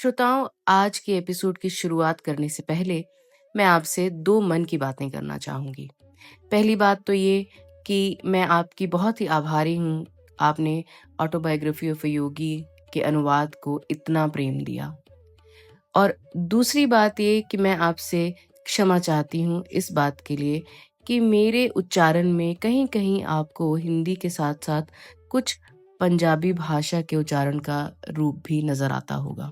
श्रोताओं, आज के एपिसोड की शुरुआत करने से पहले मैं आपसे 2 मन की बातें करना चाहूँगी। पहली बात तो ये कि मैं आपकी बहुत ही आभारी हूँ, आपने ऑटोबायोग्राफी ऑफ अ योगी के अनुवाद को इतना प्रेम दिया। और दूसरी बात ये कि मैं आपसे क्षमा चाहती हूँ इस बात के लिए कि मेरे उच्चारण में कहीं-कहीं आपको हिंदी के साथ-साथ कुछ पंजाबी भाषा के उच्चारण का रूप भी नज़र आता होगा।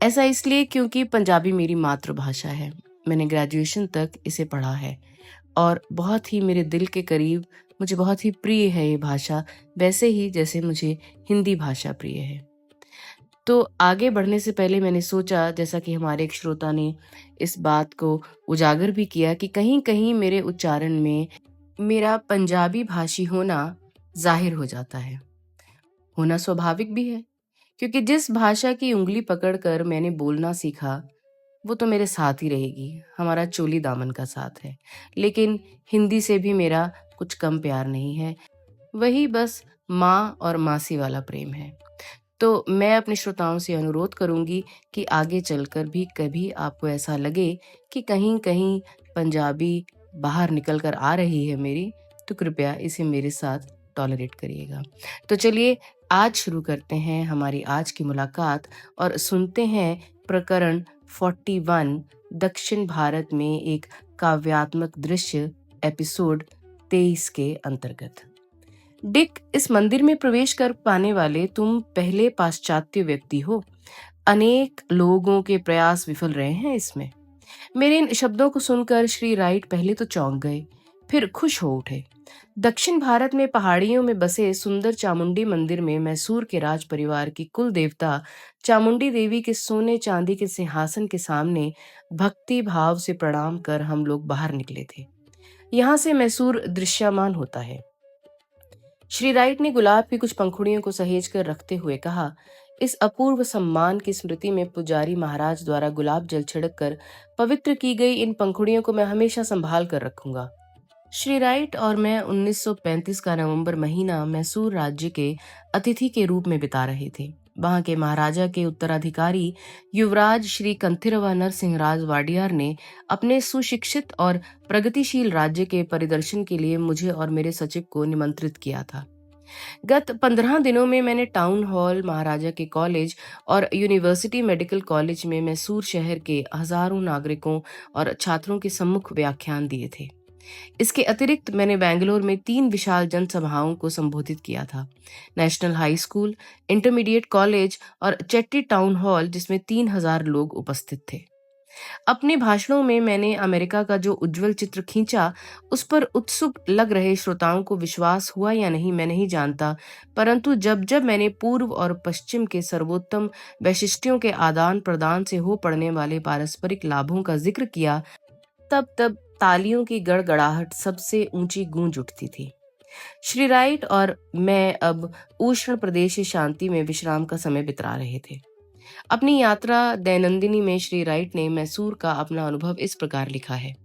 ऐसा इसलिए क्योंकि पंजाबी मेरी मातृभाषा है। मैंने ग्रेजुएशन तक इसे पढ़ा है और बहुत ही मेरे दिल के करीब, मुझे बहुत ही प्रिय है ये भाषा, वैसे ही जैसे मुझे हिंदी भाषा प्रिय है। तो आगे बढ़ने से पहले मैंने सोचा, जैसा कि हमारे एक श्रोता ने इस बात को उजागर भी किया कि कहीं-कहीं मेरे उच्चारण में मेरा पंजाबी भाषी होना ज़ाहिर हो जाता है। होना स्वाभाविक भी है, क्योंकि जिस भाषा की उँगली पकड़कर मैंने बोलना सीखा, वो तो मेरे साथ ही रहेगी, हमारा चोली दामन का साथ है। लेकिन हिंदी से भी मेरा कुछ कम प्यार नहीं है, वही बस माँ और मासी वाला प्रेम है। तो मैं अपने श्रोताओं से अनुरोध करूँगी कि आगे चलकर भी कभी आपको ऐसा लगे कि कहीं-कहीं पंजाबी बाहर निकल कर आ रही है मेरी, तो कृपया इसे मेरे साथ टॉलरेट करिएगा। तो चलिए आज शुरू करते हैं हमारी आज की मुलाकात और सुनते हैं प्रकरण 41 दक्षिण भारत में एक काव्यात्मक दृश्य एपिसोड 23 के अंतर्गत। डिक, इस मंदिर में प्रवेश कर पाने वाले तुम पहले पाश्चात्य व्यक्ति हो। अनेक लोगों के प्रयास विफल रहे हैं इसमें। मेरे इन शब्दों को सुनकर श्री राइट पहले तो चौंक गए, फिर खुश हो उठे। दक्षिण भारत में पहाड़ियों में बसे सुंदर चामुंडी मंदिर में मैसूर के राज परिवार की कुल देवता चामुंडी देवी के सोने चांदी के सिंहासन के सामने भक्ति भाव से प्रणाम कर हम लोग बाहर निकले थे। यहाँ से मैसूर दृश्यमान होता है। श्री राइट ने गुलाब की कुछ पंखुड़ियों को सहेज कर रखते हुए कहा, इस अपूर्व सम्मान की स्मृति में पुजारी महाराज द्वारा गुलाब जल छिड़क कर पवित्र की गई इन पंखुड़ियों को मैं हमेशा संभाल कर रखूंगा। श्री राइट और मैं 1935 का नवंबर महीना मैसूर राज्य के अतिथि के रूप में बिता रहे थे। वहां के महाराजा के उत्तराधिकारी युवराज श्री कंथिरवा नरसिंह राज वाडियार ने अपने सुशिक्षित और प्रगतिशील राज्य के परिदर्शन के लिए मुझे और मेरे सचिव को निमंत्रित किया था। गत 15 दिनों में मैंने टाउन हॉल, महाराजा के कॉलेज और यूनिवर्सिटी मेडिकल कॉलेज में मैसूर शहर के हजारों नागरिकों और छात्रों के सम्मुख व्याख्यान दिए थे। इसके अतिरिक्त मैंने बेंगलोर में 3 विशाल जनसभाओं को संबोधित किया था। National high school, intermediate college और चेट्टी टाउन हॉल, जिसमें 3000 लोग उपस्थित थे। अपने भाषणों में मैंने अमेरिका का जो उज्जवल चित्र खींचा, उस पर उत्सुक लग रहे श्रोताओं को विश्वास हुआ या नहीं मैं नहीं जानता, परंतु जब जब मैंने पूर्व और पश्चिम के सर्वोत्तम वैशिष्ट्यों के आदान प्रदान से हो पड़ने वाले पारस्परिक लाभों का जिक्र किया, तब तब तालियों की गड़गड़ाहट सबसे ऊंची गूंज उठती थी। श्री राइट और मैं अब उष्ण प्रदेश शांति में विश्राम का समय बिता रहे थे। अपनी यात्रा दैनंदिनी में श्री राइट ने मैसूर का अपना अनुभव इस प्रकार लिखा है।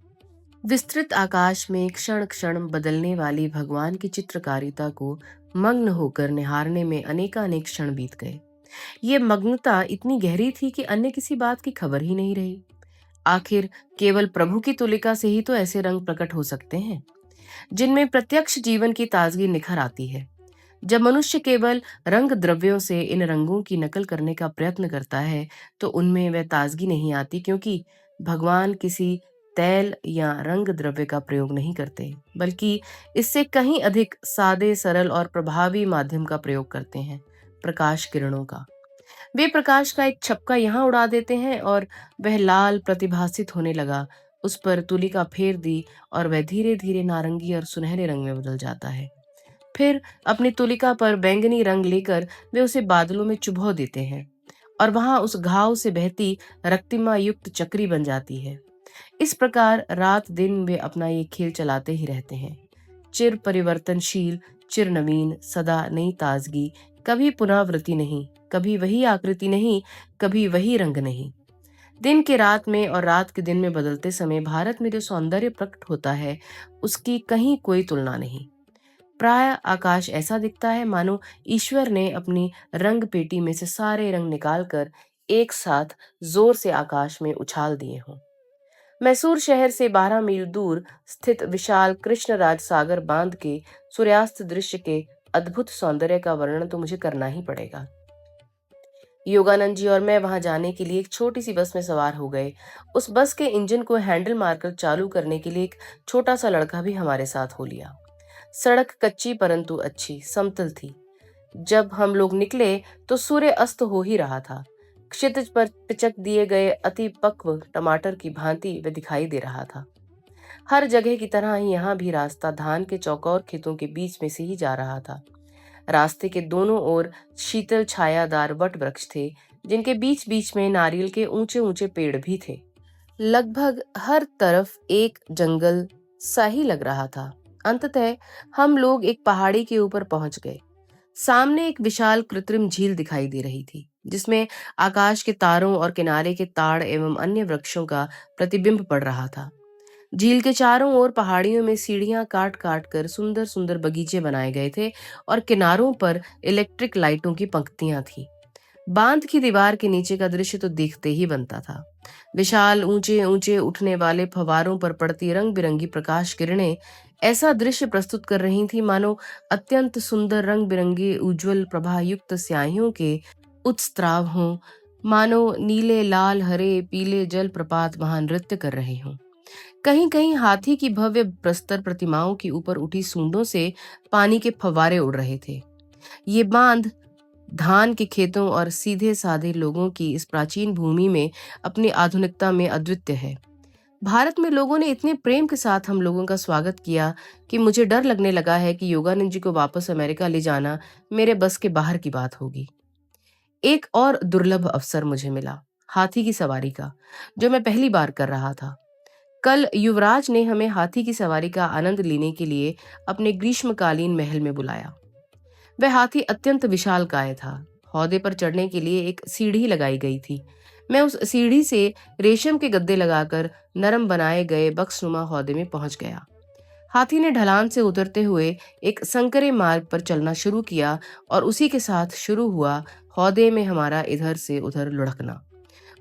विस्तृत आकाश में क्षण क्षण बदलने वाली भगवान की चित्रकारिता को मग्न होकर निहारने में अनेकानेक क्षण बीत गए। ये मग्नता इतनी गहरी थी कि अन्य किसी बात की खबर ही नहीं रही। आखिर केवल प्रभु की तुलिका से ही तो ऐसे रंग प्रकट हो सकते हैं, जिनमें प्रत्यक्ष जीवन की ताजगी निखर आती है। जब मनुष्य केवल रंग द्रव्यों से इन रंगों की नकल करने का प्रयत्न करता है, तो उनमें वह ताजगी नहीं आती, क्योंकि भगवान किसी तैल या रंग द्रव्य का प्रयोग नहीं करते, बल्कि इससे कहीं अधिक सादे, सरल और प्रभावी माध्यम का प्रयोग करते हैं, प्रकाश किरणों का। वे प्रकाश का एक छपका यहाँ उड़ा देते हैं और वह लाल प्रतिभासित होने लगा। उस पर तुलिका फेर दी और वह धीरे धीरे नारंगी और सुनहरे रंग में बदल जाता है। फिर अपनी तुलिका पर बैंगनी रंग लेकर वे उसे बादलों में चुभो देते हैं और वहां उस घाव से बहती रक्तिमा युक्त चक्री बन जाती है। इस प्रकार रात दिन वे अपना ये खेल चलाते ही रहते हैं। चिर परिवर्तनशील, चिर नवीन, सदा नई ताजगी, कभी पुनरावृत्ति नहीं, कभी वही आकृति नहीं, कभी वही रंग नहीं। दिन के रात में और रात के दिन में बदलते समय भारत में जो सौंदर्य प्रकट होता है, उसकी कहीं कोई तुलना नहीं। प्राय आकाश ऐसा दिखता है मानो ईश्वर ने अपनी रंग पेटी में से सारे रंग निकालकर एक साथ जोर से आकाश में उछाल दिए हों। मैसूर शहर से 12 मील दूर स्थित विशाल कृष्णराज सागर बांध के सूर्यास्त दृश्य के अद्भुत सौंदर्य का वर्णन तो मुझे करना ही पड़ेगा। योगानंद जी और मैं वहां जाने के लिए एक छोटी सी बस में सवार हो गए। उस बस के इंजन को हैंडल मारकर चालू करने के लिए एक छोटा सा लड़का भी हमारे साथ हो लिया। सड़क कच्ची परंतु अच्छी समतल थी। जब हम लोग निकले तो सूर्य अस्त हो ही रहा था। क्षितिज पर पिचक दिए गए अति पक्व टमाटर की भांति वह दिखाई दे रहा था। हर जगह की तरह ही यहाँ भी रास्ता धान के चौकोर खेतों के बीच में से ही जा रहा था। रास्ते के दोनों ओर शीतल छायादार वट वृक्ष थे, जिनके बीच बीच में नारियल के ऊंचे ऊंचे पेड़ भी थे। लगभग हर तरफ एक जंगल सा ही लग रहा था। अंततः हम लोग एक पहाड़ी के ऊपर पहुंच गए। सामने एक विशाल कृत्रिम झील दिखाई दे रही थी, जिसमें आकाश के तारों और किनारे के ताड़ एवं अन्य वृक्षों का प्रतिबिंब पड़ रहा था। झील के चारों ओर पहाड़ियों में सीढ़ियां काट काट कर सुंदर सुंदर बगीचे बनाए गए थे और किनारों पर इलेक्ट्रिक लाइटों की पंक्तियां थी। बांध की दीवार के नीचे का दृश्य तो देखते ही बनता था। विशाल ऊंचे ऊंचे उठने वाले फव्वारों पर पड़ती रंग बिरंगी प्रकाश किरणें ऐसा दृश्य प्रस्तुत कर रही थी मानो अत्यंत सुंदर रंग बिरंगे उज्जवल प्रभा युक्त स्याहियों के उत्स्राव हों, मानो नीले लाल हरे पीले जल प्रपात वहां नृत्य कर रहे हों। कहीं कहीं हाथी की भव्य प्रस्तर प्रतिमाओं के ऊपर उठी सूंडों से पानी के फव्वारे उड़ रहे थे। ये बांध धान के खेतों और सीधे साधे लोगों की इस प्राचीन भूमि में अपनी आधुनिकता में अद्वितीय है। भारत में लोगों ने इतने प्रेम के साथ हम लोगों का स्वागत किया कि मुझे डर लगने लगा है कि योगानंद जी को वापस अमेरिका ले जाना मेरे बस के बाहर की बात होगी। एक और दुर्लभ अवसर मुझे मिला, हाथी की सवारी का, जो मैं पहली बार कर रहा था। कल युवराज ने हमें हाथी की सवारी का आनंद लेने के लिए अपने ग्रीष्मकालीन महल में बुलाया। वह हाथी अत्यंत विशालकाय था। हौदे पर चढ़ने के लिए एक सीढ़ी लगाई गई थी। मैं उस सीढ़ी से रेशम के गद्दे लगाकर नरम बनाए गए बक्सनुमा हौदे में पहुंच गया। हाथी ने ढलान से उतरते हुए एक संकरे मार्ग पर चलना शुरू किया और उसी के साथ शुरू हुआ हौदे में हमारा इधर से उधर लुढ़कना,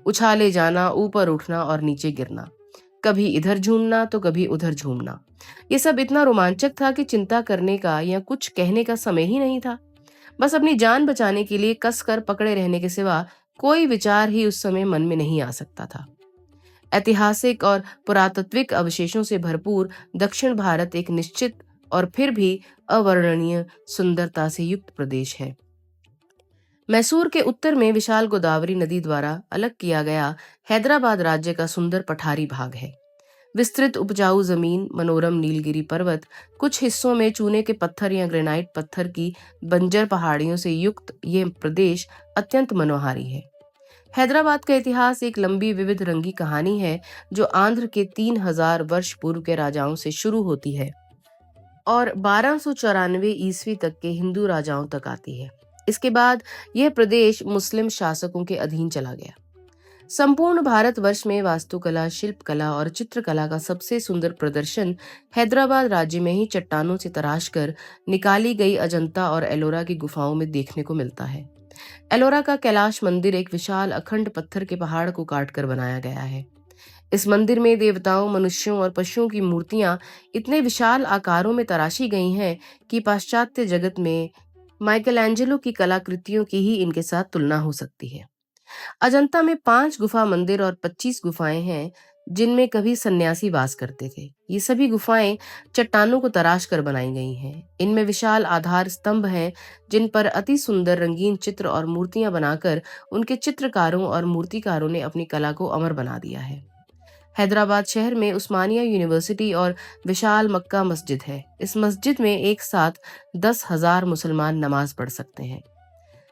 उछाले जाना, ऊपर उठना और नीचे गिरना, कभी इधर झूमना तो कभी उधर झूमना। ये सब इतना रोमांचक था कि चिंता करने का या कुछ कहने का समय ही नहीं था। बस अपनी जान बचाने के लिए कसकर पकड़े रहने के सिवा कोई विचार ही उस समय मन में नहीं आ सकता था। ऐतिहासिक और पुरातात्विक अवशेषों से भरपूर दक्षिण भारत एक निश्चित और फिर भी अवर्णनीय सुंदरता से युक्त प्रदेश है। मैसूर के उत्तर में विशाल गोदावरी नदी द्वारा अलग किया गया हैदराबाद राज्य का सुंदर पठारी भाग है। विस्तृत उपजाऊ जमीन, मनोरम नीलगिरी पर्वत, कुछ हिस्सों में चूने के पत्थर या ग्रेनाइट पत्थर की बंजर पहाड़ियों से युक्त ये प्रदेश अत्यंत मनोहारी है। हैदराबाद का इतिहास एक लंबी विविध रंगी कहानी है, जो आंध्र के 3000 वर्ष पूर्व के राजाओं से शुरू होती है और 1294 ईस्वी तक के हिंदू राजाओं तक आती है। इसके बाद यह प्रदेश मुस्लिम शासकों के अधीन चला गया। संपूर्ण भारतवर्ष में वास्तुकला, शिल्पकला और चित्रकला का सबसे सुंदर प्रदर्शन हैदराबाद राज्य में ही चट्टानों से तराशकर निकाली गई अजंता और एलोरा की गुफाओं में देखने को मिलता है। एलोरा का कैलाश मंदिर एक विशाल अखंड पत्थर के पहाड़ को काटकर बनाया गया है। इस मंदिर में देवताओं, मनुष्यों और पशुओं की मूर्तियां इतने विशाल आकारों में तराशी गई हैं कि पाश्चात्य जगत में माइकलएंजेलो की कलाकृतियों की ही इनके साथ तुलना हो सकती है। अजंता में 5 गुफा मंदिर और 25 गुफाएं हैं, जिनमें कभी सन्यासी वास करते थे। ये सभी गुफाएं चट्टानों को तराश कर बनाई गई हैं। इनमें विशाल आधार स्तंभ हैं, जिन पर अति सुंदर रंगीन चित्र और मूर्तियां बनाकर उनके चित्रकारों और मूर्तिकारों ने अपनी कला को अमर बना दिया है। हैदराबाद शहर में उस्मानिया यूनिवर्सिटी और विशाल मक्का मस्जिद है। इस मस्जिद में एक साथ 10,000 मुसलमान नमाज पढ़ सकते हैं।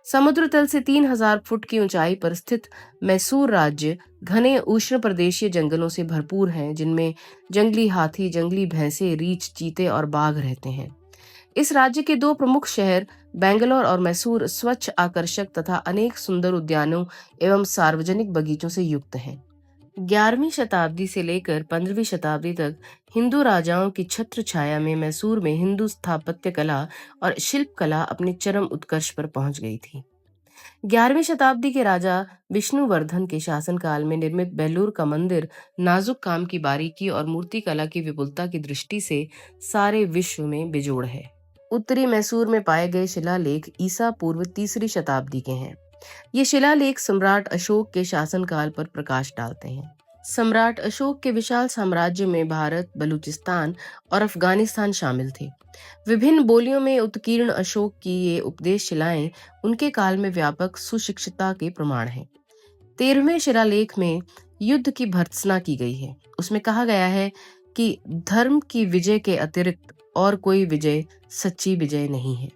समुद्र तल से 3000 फुट की ऊंचाई पर स्थित मैसूर राज्य घने उष्ण प्रदेशीय जंगलों से भरपूर है, जिनमें जंगली हाथी, जंगली भैंसे, रीछ, चीते और बाघ रहते हैं। इस राज्य के 2 प्रमुख शहर बेंगलोर और मैसूर स्वच्छ, आकर्षक तथा अनेक सुंदर उद्यानों एवं सार्वजनिक बगीचों से युक्त हैं। 11वीं शताब्दी से लेकर 15वीं शताब्दी तक हिंदू राजाओं की छत्र छाया में मैसूर में हिंदू स्थापत्य कला और शिल्प कला अपने चरम उत्कर्ष पर पहुंच गई थी। 11वीं शताब्दी के राजा विष्णुवर्धन के शासनकाल में निर्मित बेलूर का मंदिर नाजुक काम की बारीकी और मूर्ति कला की विपुलता की दृष्टि से सारे विश्व में बेजोड़ है। उत्तरी मैसूर में पाए गए शिलालेख ईसा पूर्व 3री शताब्दी के हैं। ये शिलालेख सम्राट अशोक के शासनकाल पर प्रकाश डालते हैं। सम्राट अशोक के विशाल साम्राज्य में भारत, बलूचिस्तान और अफगानिस्तान शामिल थे। विभिन्न बोलियों में उत्कीर्ण अशोक की ये उपदेश शिलाएं उनके काल में व्यापक सुशिक्षितता के प्रमाण हैं। 13वें शिलालेख में युद्ध की भर्त्सना की गई है। उसमें कहा गया है कि धर्म की विजय के अतिरिक्त और कोई विजय सच्ची विजय नहीं है।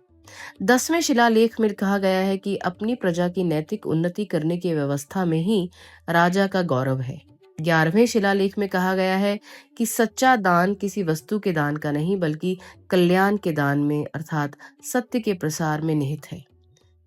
10वें शिलालेख में कहा गया है कि अपनी प्रजा की नैतिक उन्नति करने की व्यवस्था में ही राजा का गौरव है। 11वें शिलालेख में कहा गया है कि सच्चा दान किसी वस्तु के दान का नहीं बल्कि कल्याण के दान में अर्थात सत्य के प्रसार में निहित है।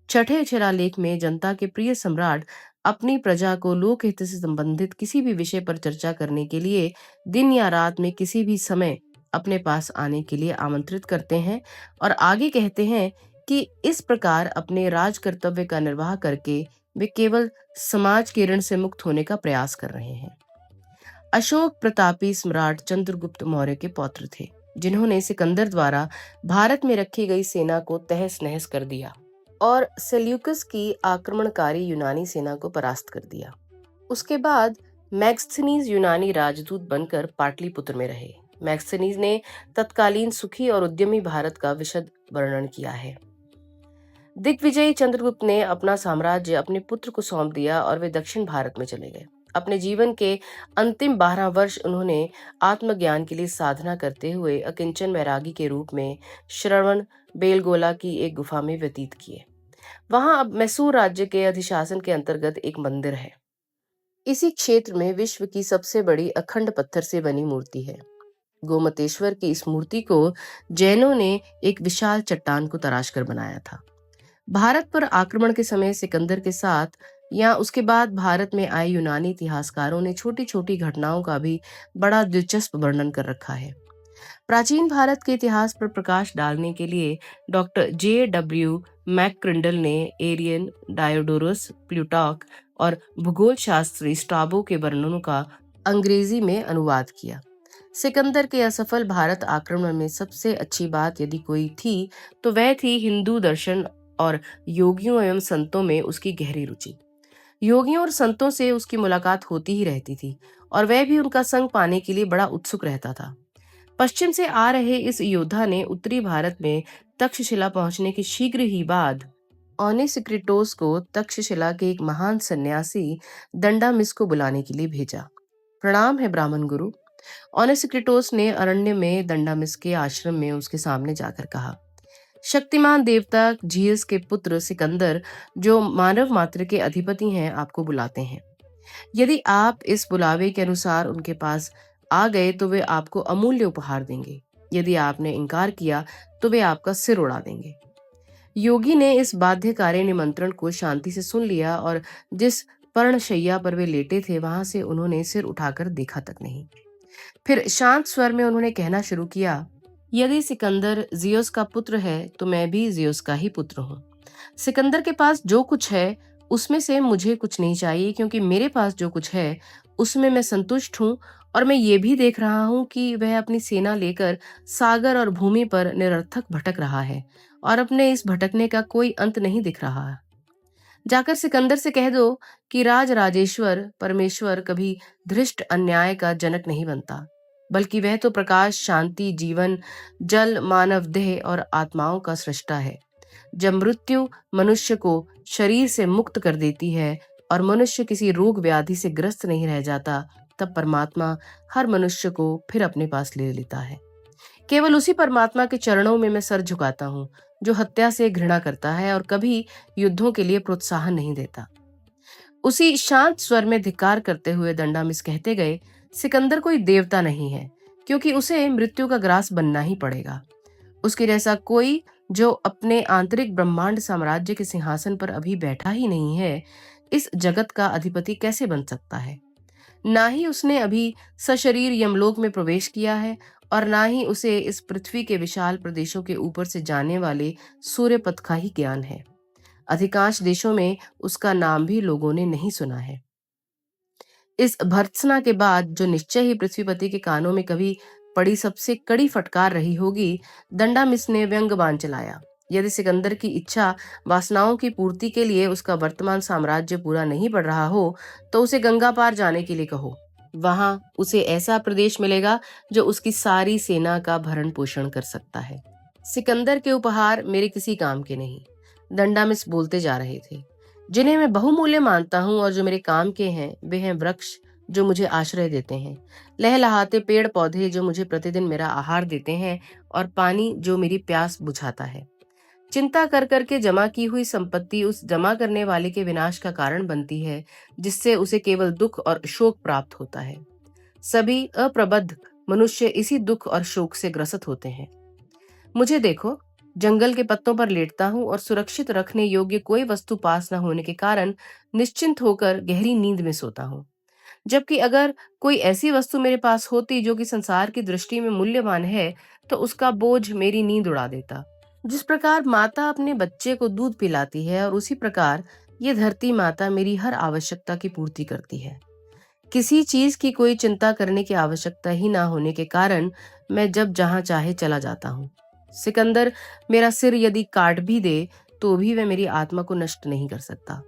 6ठे शिलालेख में जनता के प्रिय सम्राट अपनी प्रजा को लोकहित से संबंधित किसी भी विषय पर चर्चा करने के लिए दिन या रात में किसी भी समय अपने पास आने के लिए आमंत्रित करते हैं और आगे कहते हैं कि इस प्रकार अपने राज कर्तव्य का निर्वाह करके वे केवल समाज के ऋण से मुक्त होने का प्रयास कर रहे हैं। अशोक प्रतापी सम्राट चंद्रगुप्त मौर्य के पौत्र थे, जिन्होंने सिकंदर द्वारा भारत में रखी गई सेना को तहस नहस कर दिया और सेल्यूकस की आक्रमणकारी यूनानी सेना को परास्त कर दिया। उसके बाद मैक्सथनीज यूनानी राजदूत बनकर पाटलिपुत्र में रहे। मैक्सथनीज ने तत्कालीन सुखी और उद्यमी भारत का विशद वर्णन किया है। दिग्विजयी चंद्रगुप्त ने अपना साम्राज्य अपने पुत्र को सौंप दिया और वे दक्षिण भारत में चले गए। अपने जीवन के अंतिम 12 वर्ष उन्होंने आत्मज्ञान के लिए साधना करते हुए अकिंचन वैरागी के रूप में श्रवण बेलगोला की एक गुफा में व्यतीत किए। वहां अब मैसूर राज्य के अधिशासन के अंतर्गत एक मंदिर है। इसी क्षेत्र में विश्व की सबसे बड़ी अखंड पत्थर से बनी मूर्ति है। गोमतेश्वर की इस मूर्ति को जैनों ने एक विशाल चट्टान को तराश कर बनाया था। भारत पर आक्रमण के समय सिकंदर के साथ या उसके बाद भारत में आए यूनानी इतिहासकारों ने छोटी छोटी घटनाओं का भी बड़ा दिलचस्प वर्णन कर रखा है। प्राचीन भारत के इतिहास पर प्रकाश डालने के लिए डॉक्टर J.W. मैकक्रिंडल ने एरियन, डायोडोरस, प्लूटार्क और भूगोल शास्त्री स्ट्राबो के वर्णनों का अंग्रेजी में अनुवाद किया। सिकंदर के असफल भारत आक्रमण में सबसे अच्छी बात यदि कोई थी तो वह थी हिंदू दर्शन और योगियों एवं संतों में उसकी गहरी रुचि। योगियों और संतों से उसकी मुलाकात होती ही रहती थी और वह भी उनका संग पाने के लिए बड़ा उत्सुक रहता था। पश्चिम से आ रहे इस योद्धा ने उत्तरी भारत में तक्षशिला पहुंचने के शीघ्र ही बाद ओनेसिक्रिटोस को तक्षशिला के एक महान सन्यासी दंडामिस को बुलाने के लिए भेजा। प्रणाम है ब्राह्मण गुरु। ओनेसिक्रिटोस ने अरण्य में दंडामिस के आश्रम में उसके सामने जाकर कहा, शक्तिमान देवता झीयस के पुत्र सिकंदर जो मानव मात्र के अधिपति हैं आपको बुलाते हैं। यदि आप इस बुलावे के अनुसार उनके पास आ गए तो वे आपको अमूल्य उपहार देंगे। यदि आपने इनकार किया तो वे आपका सिर उड़ा देंगे। योगी ने इस बाध्यकारी निमंत्रण को शांति से सुन लिया और जिस पर्णशैया पर वे लेटे थे वहां से उन्होंने सिर उठाकर देखा तक नहीं। फिर शांत स्वर में उन्होंने कहना शुरू किया, यदि सिकंदर जियोस का पुत्र है तो मैं भी जियोस का ही पुत्र हूँ। सिकंदर के पास जो कुछ है उसमें से मुझे कुछ नहीं चाहिए, क्योंकि मेरे पास जो कुछ है उसमें मैं संतुष्ट हूँ और मैं ये भी देख रहा हूँ कि वह अपनी सेना लेकर सागर और भूमि पर निरर्थक भटक रहा है और अपने इस भटकने का कोई अंत नहीं दिख रहा है। जाकर सिकंदर से कह दो कि राज राजेश्वर परमेश्वर कभी धृष्ट अन्याय का जनक नहीं बनता, बल्कि वह तो प्रकाश, शांति, जीवन, जल, मानव देह और आत्माओं का सृष्टा है। जब मृत्यु मनुष्य को शरीर से मुक्त कर देती है और मनुष्य किसी रोग व्याधि से ग्रस्त नहीं रह जाता, तब परमात्मा हर मनुष्य को फिर अपने पास ले लेता है। केवल उसी परमात्मा के चरणों में मैं सर झुकाता हूँ जो हत्या से घृणा करता है और कभी युद्धों के लिए प्रोत्साहन नहीं देता। उसी शांत स्वर में धिक्कार करते हुए दंडामिस कहते गए, सिकंदर कोई देवता नहीं है, क्योंकि उसे मृत्यु का ग्रास बनना ही पड़ेगा। उसके जैसा कोई जो अपने आंतरिक ब्रह्मांड साम्राज्य के सिंहासन पर अभी बैठा ही नहीं है, इस जगत का अधिपति कैसे बन सकता है। ना ही उसने अभी सशरीर यमलोक में प्रवेश किया है और ना ही उसे इस पृथ्वी के विशाल प्रदेशों के ऊपर से जाने वाले सूर्य पथ का ही ज्ञान है। अधिकांश देशों में उसका नाम भी लोगों ने नहीं सुना है। इस भर्त्सना के बाद जो निश्चय ही पृथ्वीपति के कानों में कभी पड़ी सबसे कड़ी फटकार रही होगी, दंडामिस ने व्यंग बाण चलाया। यदि सिकंदर की इच्छा वासनाओं की पूर्ति के लिए उसका वर्तमान साम्राज्य पूरा नहीं पड़ रहा हो, तो उसे गंगा पार जाने के लिए कहो। वहां उसे ऐसा प्रदेश मिलेगा जो उसकी सारी सेना का भरण पोषण कर सकता है। सिकंदर के उपहार मेरे किसी काम के नहीं, दंडामिस बोलते जा रहे थे। जिन्हें मैं बहुमूल्य मानता हूँ और जो मेरे काम के हैं, वे हैं वृक्ष जो मुझे आश्रय देते हैं, लहलहाते पेड़ पौधे जो मुझे प्रतिदिन मेरा आहार देते हैं, और पानी जो मेरी प्यास बुझाता है। चिंता कर करके जमा की हुई संपत्ति उस जमा करने वाले के विनाश का कारण बनती है, जिससे उसे केवल दुख और शोक प्राप्त होता है। सभी अप्रबुद्ध मनुष्य इसी दुख और शोक से ग्रसित होते हैं। मुझे देखो, जंगल के पत्तों पर लेटता हूँ और सुरक्षित रखने योग्य कोई वस्तु पास न होने के कारण निश्चिंत होकर गहरी नींद में सोता हूँ। जबकि अगर कोई ऐसी वस्तु मेरे पास होती जो कि संसार की दृष्टि में मूल्यवान है, तो उसका बोझ मेरी नींद उड़ा देता। जिस प्रकार माता अपने बच्चे को दूध पिलाती है, और उसी प्रकार ये धरती माता मेरी हर आवश्यकता की पूर्ति करती है। किसी चीज की कोई चिंता करने की आवश्यकता ही ना होने के कारण मैं जब जहां चाहे चला जाता हूँ। सिकंदर मेरा सिर यदि काट भी दे, तो भी वह मेरी आत्मा को नष्ट नहीं कर सकता।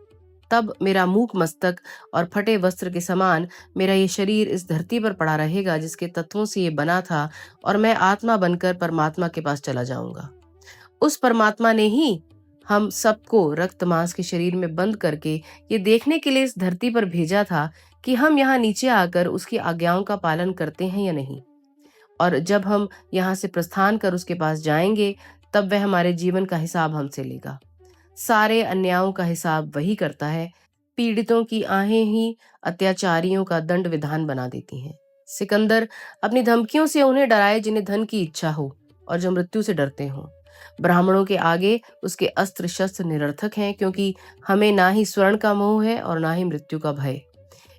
तब मेरा मूक मस्तक और फटे वस्त्र के समान मेरा ये शरीर इस धरती पर पड़ा रहेगा जिसके तत्वों से ये बना था, और मैं आत्मा बनकर परमात्मा के पास चला जाऊंगा। उस परमात्मा ने ही हम सबको रक्त मांस के शरीर में बंद करके ये देखने के लिए इस धरती पर भेजा था कि हम यहाँ नीचे आकर उसकी आज्ञाओं का पालन करते हैं या नहीं। और जब हम यहाँ से प्रस्थान कर उसके पास जाएंगे, तब वह हमारे जीवन का हिसाब हमसे लेगा। सारे अन्यायों का हिसाब वही करता है। पीड़ितों की आहें ही अत्याचारियों का दंड विधान बना देती हैं। सिकंदर अपनी धमकियों से उन्हें डराए जिन्हें धन की इच्छा हो और जो मृत्यु से डरते हों। ब्राह्मणों के आगे उसके अस्त्र शस्त्र निरर्थक हैं, क्योंकि हमें ना ही स्वर्ण का मोह है और ना ही मृत्यु का भय।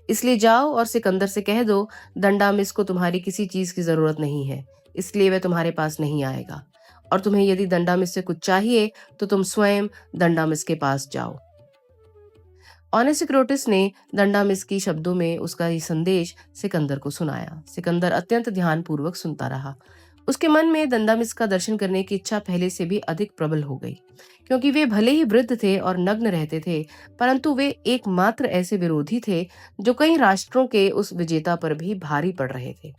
इसलिए जाओ और सिकंदर से कह दो, दंडामिस को तुम्हारी किसी चीज की जरूरत नहीं है, इसलिए वह तुम्हारे पास नहीं आएगा। और तुम्हें यदि दंडामिस से कुछ चाहिए, तो तुम स्वयं दंडामिस के पास जाओ। ओनेसिक्रोटिस ने दंडामिस की शब्दों में उसका ये संदेश सिकंदर को सुनाया। सिकंदर अत्यंत ध्यानपूर्वक सुनता रहा। उसके मन में दंडामिस का दर्शन करने की इच्छा पहले से भी अधिक प्रबल हो गई, क्योंकि वे भले ही वृद्ध थे और नग्न रहते थे, परंतु वे एकमात्र ऐसे विरोधी थे जो कई राष्ट्रों के उस विजेता पर भी भारी पड़ रहे थे।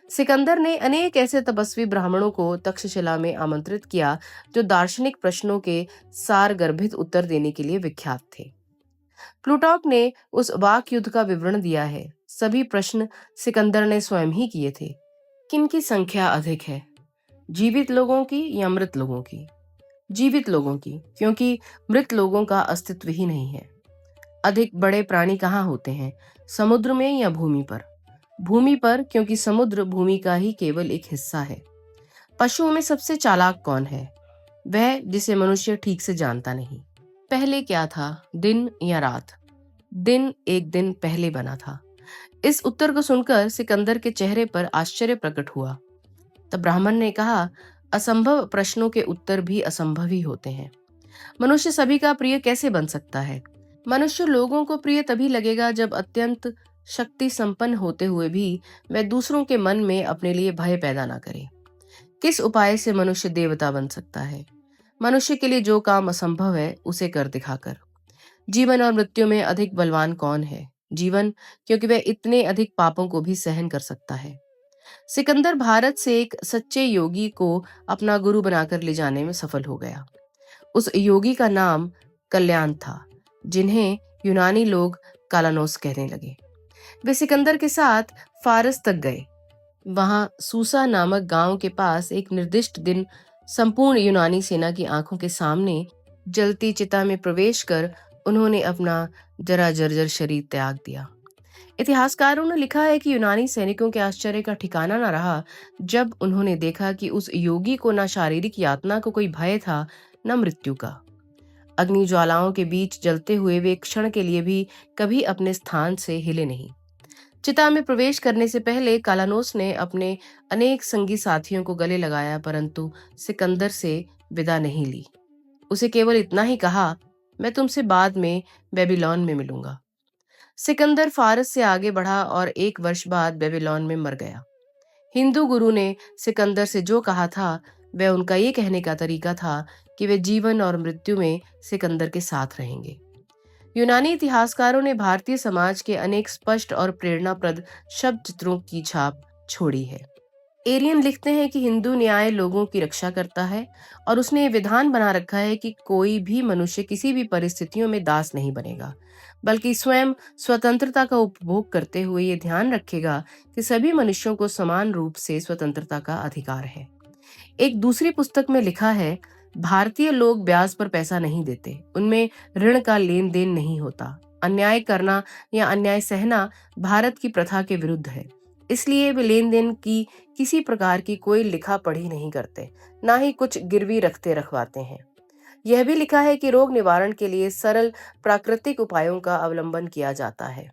सिकंदर ने अनेक ऐसे तपस्वी ब्राह्मणों को तक्षशिला में आमंत्रित किया जो दार्शनिक प्रश्नों के सारगर्भित उत्तर देने के लिए विख्यात थे। प्लूटॉक ने उस वाक युद्ध का विवरण दिया है। सभी प्रश्न सिकंदर ने स्वयं ही किए थे। किनकी संख्या अधिक है, जीवित लोगों की या मृत लोगों की? जीवित लोगों की, क्योंकि मृत लोगों का अस्तित्व ही नहीं है। अधिक बड़े प्राणी कहाँ होते हैं, समुद्र में या भूमि पर? भूमि पर, क्योंकि समुद्र भूमि का ही केवल एक हिस्सा है। पशुओं में सबसे चालाक कौन है? वह जिसे मनुष्य ठीक से जानता नहीं। पहले क्या था, दिन या रात? दिन एक दिन पहले बना था। इस उत्तर को सुनकर सिकंदर के चेहरे पर आश्चर्य प्रकट हुआ। तब ब्राह्मण ने कहा, असंभव प्रश्नों के उत्तर भी असंभव ही होते हैं। मनुष्य सभी का प्रिय कैसे बन सकता है? मनुष्य लोगों को प्रिय तभी लगेगा जब अत्यंत शक्ति संपन्न होते हुए भी वह दूसरों के मन में अपने लिए भय पैदा ना करे। किस उपाय से मनुष्य देवता बन सकता है? मनुष्य के लिए जो काम असंभव है उसे कर दिखाकर। जीवन और मृत्यु में अधिक बलवान कौन है? जीवन, क्योंकि वह इतने अधिक पापों को भी सहन कर सकता है। सिकंदर भारत से एक सच्चे योगी को अपना गुरु बनाकर ले जाने में सफल हो गया। उस योगी का नाम कल्याण था, जिन्हें यूनानी लोग कालानोस कहने लगे। वे सिकंदर के साथ फारस तक गए। वहां सूसा नामक गांव के पास एक निर्दिष्ट दिन संपूर्ण यूनानी सेना की आंखों के सामने जलती चिता में प्रवेश कर उन्होंने अपना जरा जर्जर शरीर त्याग दिया। इतिहासकारों ने लिखा है कि यूनानी सैनिकों के आश्चर्य का ठिकाना न रहा जब उन्होंने देखा कि उस योगी को न शारीरिक यातना को कोई भय था, न मृत्यु का। अग्नि ज्वालाओं के बीच जलते हुए वे क्षण के लिए भी कभी अपने स्थान से हिले नहीं। चिता में प्रवेश करने से पहले कालानोस ने अपने अनेक संगी साथियों को गले लगाया, परंतु सिकंदर से विदा नहीं ली। उसे केवल इतना ही कहा, मैं तुमसे बाद में बेबीलोन में मिलूंगा। सिकंदर फारस से आगे बढ़ा और 1 वर्ष बाद बेबीलोन में मर गया। हिंदू गुरु ने सिकंदर से जो कहा था, वह उनका ये कहने का तरीका था कि वे जीवन और मृत्यु में सिकंदर के साथ रहेंगे। यूनानी इतिहासकारों ने भारतीय समाज के अनेक स्पष्ट और प्रेरणाप्रद शब्द चित्रों की छाप छोड़ी है। एरियन लिखते हैं कि हिंदू न्याय लोगों की रक्षा करता है और उसने ये विधान बना रखा है कि कोई भी मनुष्य किसी भी परिस्थितियों में दास नहीं बनेगा, बल्कि स्वयं स्वतंत्रता का उपभोग करते हुए ये ध्यान रखेगा कि सभी मनुष्यों को समान रूप से स्वतंत्रता का अधिकार है। एक दूसरी पुस्तक में लिखा है, भारतीय लोग ब्याज पर पैसा नहीं देते, उनमें ऋण का लेन देन नहीं होता। अन्याय करना या अन्याय सहना भारत की प्रथा के विरुद्ध है, इसलिए वे लेन देन की किसी प्रकार की कोई लिखा पढ़ी नहीं करते, ना ही कुछ गिरवी रखते रखवाते हैं। यह भी लिखा है कि रोग निवारण के लिए सरल प्राकृतिक उपायों का अवलंबन किया जाता है।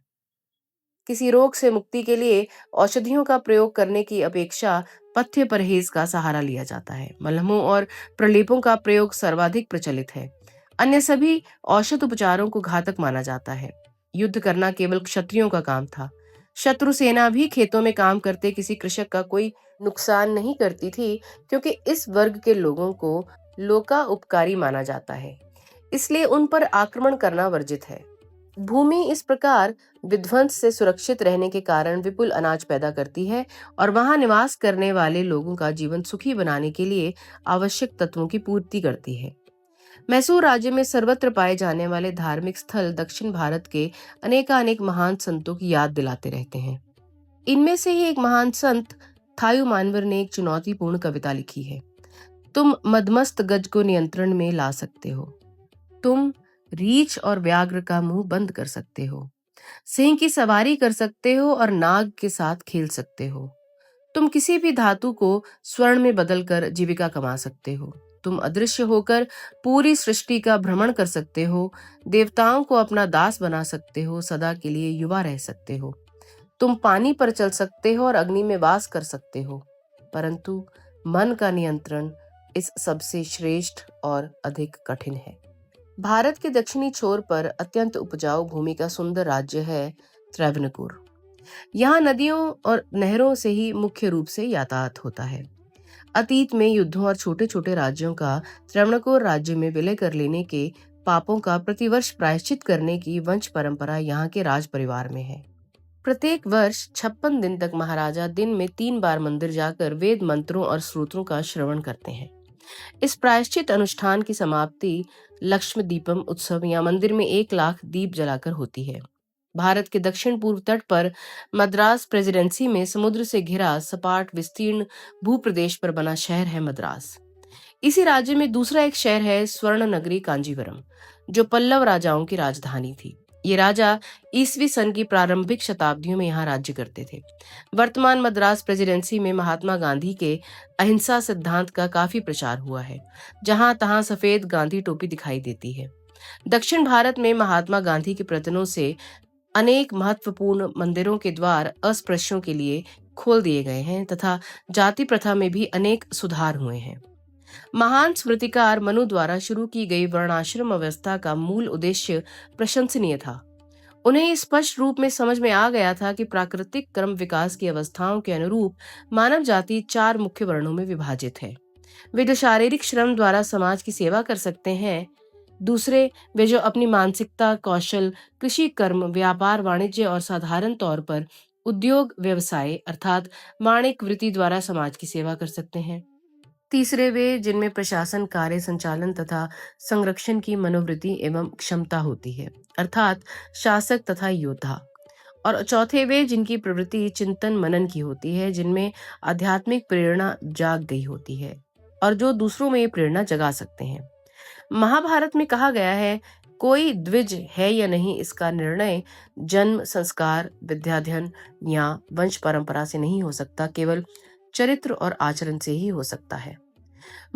किसी रोग से मुक्ति के लिए औषधियों का प्रयोग करने की अपेक्षा पथ्य परहेज का सहारा लिया जाता है। मलहमों और प्रलेपों का प्रयोग सर्वाधिक प्रचलित है। अन्य सभी औषध उपचारों को घातक माना जाता है। युद्ध करना केवल क्षत्रियों का काम था। शत्रु सेना भी खेतों में काम करते किसी कृषक का कोई नुकसान नहीं करती थी, क्योंकि इस वर्ग के लोगों को लोका उपकारी माना जाता है, इसलिए उन पर आक्रमण करना वर्जित है। भूमि इस प्रकार विध्वंस से सुरक्षित रहने के कारण विपुल अनाज पैदा करती है और वहां निवास करने वाले लोगों का जीवन सुखी बनाने के लिए आवश्यक तत्वों की पूर्ति करती है। मैसूर राज्य में सर्वत्र पाए जाने वाले धार्मिक स्थल दक्षिण भारत के अनेकानेक महान संतों की याद दिलाते रहते हैं। इनमें से ही एक महान संत थायु मानवर ने एक चुनौतीपूर्ण कविता लिखी है। तुम मदमस्त गज को नियंत्रण में ला सकते हो, तुम रीछ और व्याघ्र का मुंह बंद कर सकते हो, सिंह की सवारी कर सकते हो और नाग के साथ खेल सकते हो। तुम किसी भी धातु को स्वर्ण में बदलकर जीविका कमा सकते हो। तुम अदृश्य होकर पूरी सृष्टि का भ्रमण कर सकते हो, देवताओं को अपना दास बना सकते हो, सदा के लिए युवा रह सकते हो। तुम पानी पर चल सकते हो और अग्नि में वास कर सकते हो, परंतु मन का नियंत्रण इस सबसे श्रेष्ठ और अधिक कठिन है। भारत के दक्षिणी छोर पर अत्यंत उपजाऊ भूमि का सुंदर राज्य है त्रावणकोर। यहाँ नदियों और नहरों से ही मुख्य रूप से यातायात होता है। अतीत में युद्धों और छोटे छोटे राज्यों का त्रावणकोर राज्य में विलय कर लेने के पापों का प्रतिवर्ष प्रायश्चित करने की वंश परंपरा यहाँ के राज परिवार में है। प्रत्येक वर्ष 56 दिन तक महाराजा दिन में 3 बार मंदिर जाकर वेद मंत्रों और स्तोत्रों का श्रवण करते हैं। इस प्रायश्चित अनुष्ठान की समाप्ति लक्ष्मी दीपम उत्सव या मंदिर में 1 लाख दीप जलाकर होती है। भारत के दक्षिण पूर्व तट पर मद्रास प्रेसिडेंसी में समुद्र से घिरा सपाट विस्तीर्ण भूप्रदेश पर बना शहर है मद्रास। इसी राज्य में दूसरा एक शहर है स्वर्ण नगरी कांजीवरम, जो पल्लव राजाओं की राजधानी थी। ये राजा ईसवी सन की प्रारंभिक शताब्दियों में यहाँ राज्य करते थे। वर्तमान मद्रास प्रेसिडेंसी में महात्मा गांधी के अहिंसा सिद्धांत का काफी प्रचार हुआ है। जहां तहां सफेद गांधी टोपी दिखाई देती है। दक्षिण भारत में महात्मा गांधी के प्रयत्नों से अनेक महत्वपूर्ण मंदिरों के द्वार अस्पृश्यों के लिए खोल दिए गए हैं तथा जाति प्रथा में भी अनेक सुधार हुए हैं। महान स्मृतिकार मनु द्वारा शुरू की गई वर्णाश्रम व्यवस्था का मूल उद्देश्य प्रशंसनीय था। उन्हें स्पष्ट रूप में समझ में आ गया था कि प्राकृतिक क्रम विकास की अवस्थाओं के अनुरूप मानव जाति 4 मुख्य वर्णों में विभाजित है। वे जो शारीरिक श्रम द्वारा समाज की सेवा कर सकते हैं, दूसरे वे जो अपनी मानसिकता, कौशल, कृषि कर्म, व्यापार, वाणिज्य और साधारण तौर पर उद्योग व्यवसाय अर्थात वाणिक वृत्ति द्वारा समाज की सेवा कर सकते हैं। तीसरे वे जिनमें प्रशासन, कार्य संचालन तथा संरक्षण की मनोवृत्ति एवं क्षमता होती है अर्थात शासक तथा योद्धा। और चौथे वे जिनकी प्रवृत्ति चिंतन मनन की होती है, जिनमें आध्यात्मिक प्रेरणा जाग गई होती है और जो दूसरों में ये प्रेरणा जगा सकते हैं। महाभारत में कहा गया है, कोई द्विज है या नहीं इसका निर्णय जन्म, संस्कार, विद्याध्ययन या वंश परंपरा से नहीं हो सकता, केवल चरित्र और आचरण से ही हो सकता है।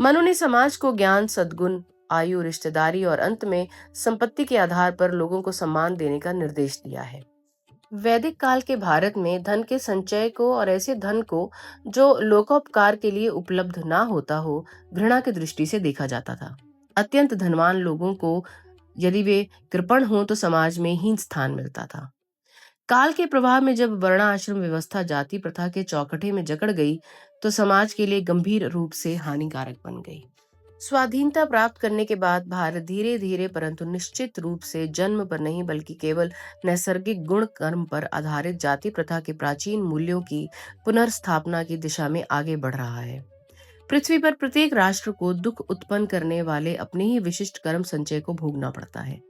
मनु ने समाज को ज्ञान, सद्गुण, आयु, रिश्तेदारी और अंत में संपत्ति के आधार पर लोगों को सम्मान देने का निर्देश दिया है। वैदिक काल के भारत में धन के संचय को और ऐसे धन को जो लोकोपकार के लिए उपलब्ध ना होता हो, घृणा की दृष्टि से देखा जाता था। अत्यंत धनवान लोगों को यदि वे कृपण हों तो समाज में हीन स्थान मिलता था। काल के प्रभाव में जब वर्णाश्रम व्यवस्था जाति प्रथा के चौखटे में जकड़ गई, तो समाज के लिए गंभीर रूप से हानिकारक बन गई। स्वाधीनता प्राप्त करने के बाद भारत धीरे धीरे परंतु निश्चित रूप से जन्म पर नहीं बल्कि केवल नैसर्गिक गुण कर्म पर आधारित जाति प्रथा के प्राचीन मूल्यों की पुनर्स्थापना की दिशा में आगे बढ़ रहा है। पृथ्वी पर प्रत्येक राष्ट्र को दुख उत्पन्न करने वाले अपने ही विशिष्ट कर्म संचय को भोगना पड़ता है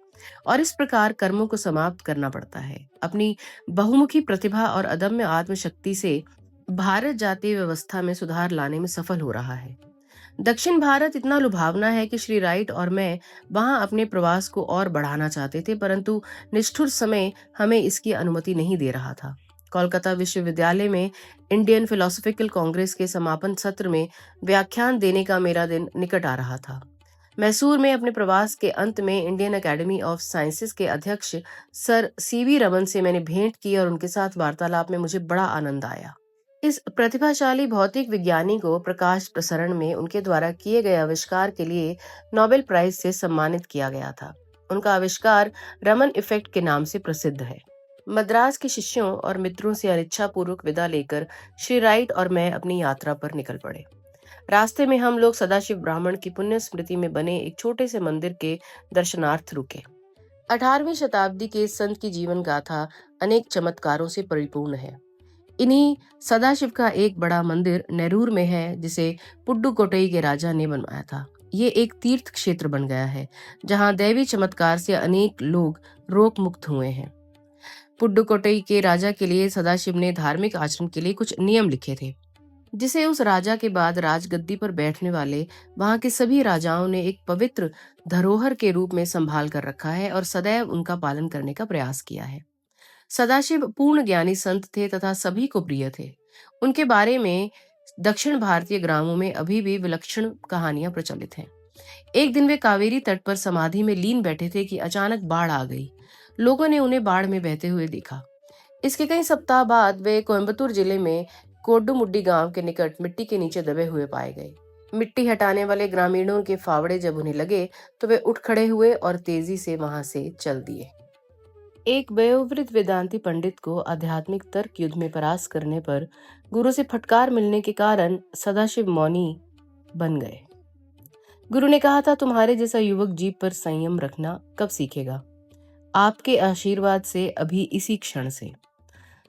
और इस प्रकार कर्मों को समाप्त करना पड़ता है। अपनी बहुमुखी प्रतिभा और अदम्य आत्मशक्ति से भारत जातीय व्यवस्था में सुधार लाने में सफल हो रहा है। दक्षिण भारत इतना लुभावना है कि श्री राइट और मैं वहां अपने प्रवास को और बढ़ाना चाहते थे, परंतु निष्ठुर समय हमें इसकी अनुमति नहीं दे रहा था। कोलकाता विश्वविद्यालय में इंडियन फिलोसॉफिकल कांग्रेस के समापन सत्र में व्याख्यान देने का मेरा दिन निकट आ रहा था। मैसूर में अपने प्रवास के अंत में इंडियन एकेडमी ऑफ साइंसेज के अध्यक्ष सर सीवी रमन से मैंने भेंट की और उनके साथ वार्तालाप में मुझे बड़ा आनंद आया। इस प्रतिभाशाली भौतिक विज्ञानी को प्रकाश प्रसरण में उनके द्वारा किए गए आविष्कार के लिए नोबेल प्राइज से सम्मानित किया गया था। उनका आविष्कार रमन इफेक्ट के नाम से प्रसिद्ध है। मद्रास के शिष्यों और मित्रों से अनिच्छा पूर्वक विदा लेकर श्री राइट और मैं अपनी यात्रा पर निकल पड़े। रास्ते में हम लोग सदाशिव ब्राह्मण की पुण्य स्मृति में बने एक छोटे से मंदिर के दर्शनार्थ रुके। 18वीं शताब्दी के संत की जीवन गाथा अनेक चमत्कारों से परिपूर्ण है। इन्हीं सदाशिव का एक बड़ा मंदिर नेरूर में है, जिसे पुड्डुकोट्टई के राजा ने बनवाया था। ये एक तीर्थ क्षेत्र बन गया है, जहां दैवी चमत्कार से अनेक लोग रोग मुक्त हुए हैं। पुड्डुकोट्टई के राजा के लिए सदाशिव ने धार्मिक आचरण के लिए कुछ नियम लिखे थे, जिसे उस राजा के बाद राजगद्दी पर बैठने वाले वहां के सभी राजाओं ने एक पवित्र धरोहर के रूप में संभाल कर रखा है और सदैव उनका पालन करने का प्रयास किया है। सदाशिव पूर्ण ज्ञानी संत थे तथा सभी को प्रिय थे। उनके बारे में दक्षिण भारतीय ग्रामों में अभी भी विलक्षण कहानियां प्रचलित हैं। एक दिन वे कावेरी तट पर समाधि में लीन बैठे थे कि अचानक बाढ़ आ गई। लोगों ने उन्हें बाढ़ में बहते हुए देखा। इसके कई सप्ताह बाद वे कोयम्बतूर जिले में कोड्डुमुड्डी गांव के निकट मिट्टी के नीचे दबे हुए पाए गए। मिट्टी हटाने वाले ग्रामीणों के फावड़े जब उन्हें लगे तो वे उठ खड़े हुए और तेजी से वहां से चल दिए। एक वयोवृद्ध वेदांती पंडित को आध्यात्मिक तर्क युद्ध में परास्त करने पर गुरु से फटकार मिलने के कारण सदाशिव मौनी बन गए। गुरु ने कहा था, तुम्हारे जैसा युवक जीभ पर संयम रखना कब सीखेगा? आपके आशीर्वाद से अभी इसी क्षण से।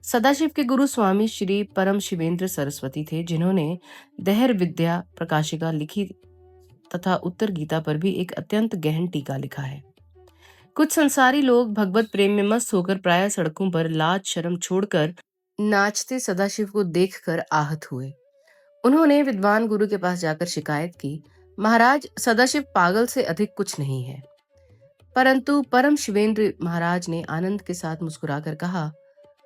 सदाशिव के गुरु स्वामी श्री परम शिवेंद्र सरस्वती थे, जिन्होंने दहर विद्या प्रकाशिका लिखी तथा उत्तर गीता पर भी एक अत्यंत गहन टीका लिखा है। कुछ संसारी लोग भगवत प्रेम में मस्त होकर प्रायः सड़कों पर लाज शर्म छोड़कर नाचते सदाशिव को देखकर आहत हुए। उन्होंने विद्वान गुरु के पास जाकर शिकायत की, महाराज, सदाशिव पागल से अधिक कुछ नहीं है। परंतु परम शिवेंद्र महाराज ने आनंद के साथ मुस्कुराकर कहा,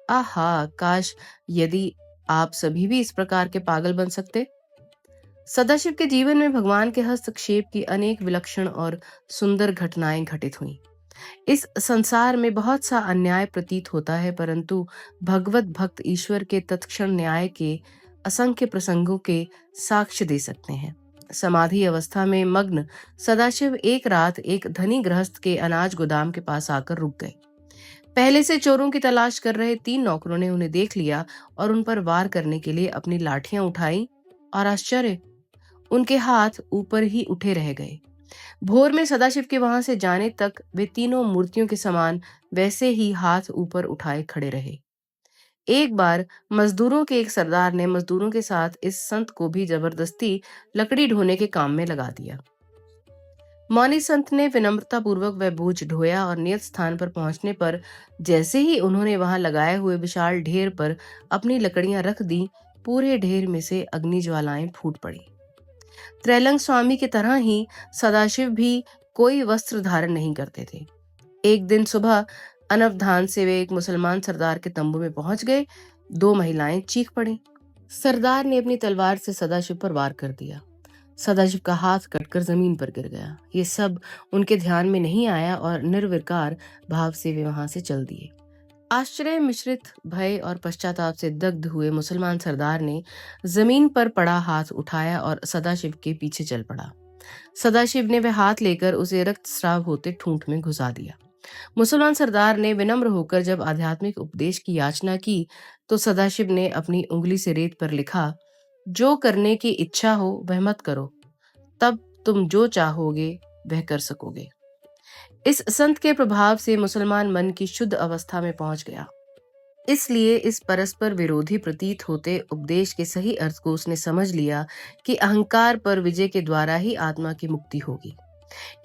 आहा, काश यदि आप सभी भी इस प्रकार के पागल बन सकते। सदाशिव के जीवन में भगवान के हस्तक्षेप की अनेक विलक्षण और सुंदर घटनाएं घटित हुईं। इस संसार में बहुत सा अन्याय प्रतीत होता है, परंतु भगवत भक्त ईश्वर के तत्क्षण न्याय के असंख्य प्रसंगों के साक्ष्य दे सकते हैं। समाधि अवस्था में मग्न सदाशिव एक रात एक धनी गृहस्थ के अनाज गोदाम के पास आकर रुक गए। पहले से चोरों की तलाश कर रहे 3 नौकरों ने उन्हें देख लिया और उन पर वार करने के लिए अपनी लाठियां उठाई, और आश्चर्य, उनके हाथ ऊपर ही उठे रह गए। भोर में सदाशिव के वहां से जाने तक वे तीनों मूर्तियों के समान वैसे ही हाथ ऊपर उठाए खड़े रहे। एक बार मजदूरों के एक सरदार ने मजदूरों के साथ इस संत को भी जबरदस्ती लकड़ी ढोने के काम में लगा दिया। मौनी संत ने विनम्रता पूर्वक वह बोझ ढोया और नियत स्थान पर पहुंचने पर जैसे ही उन्होंने वहां लगाए हुए विशाल ढेर पर अपनी लकड़ियां रख दी, पूरे ढेर में से अग्नि ज्वालाएं फूट पड़ी। त्रैलंग स्वामी की तरह ही सदाशिव भी कोई वस्त्र धारण नहीं करते थे। एक दिन सुबह अनवधान से वे एक मुसलमान सरदार के तंबू में पहुंच गए। 2 महिलाएं चीख पड़ी। सरदार ने अपनी तलवार से सदाशिव पर वार कर दिया। सदाशिव का हाथ कटकर जमीन पर गिर गया। ये सब उनके ध्यान में नहीं आया और निर्विकार भाव से वे वहां से चल दिए। आश्चर्य मिश्रित भय और पश्चाताप से दग्ध हुए मुसलमान सरदार ने जमीन पर पड़ा हाथ उठाया और सदाशिव के पीछे चल पड़ा। सदाशिव ने वह हाथ लेकर उसे रक्तस्राव होते ठूंठ में घुसा दिया। मुसलमान सरदार ने विनम्र होकर जब आध्यात्मिक उपदेश की याचना की तो सदाशिव ने अपनी उंगली से रेत पर लिखा, जो करने की इच्छा हो वह मत करो, तब तुम जो चाहोगे वह कर सकोगे। इस संत के प्रभाव से मुसलमान मन की शुद्ध अवस्था में पहुंच गया। इसलिए इस परस्पर विरोधी प्रतीत होते उपदेश के सही अर्थ को उसने समझ लिया कि अहंकार पर विजय के द्वारा ही आत्मा की मुक्ति होगी।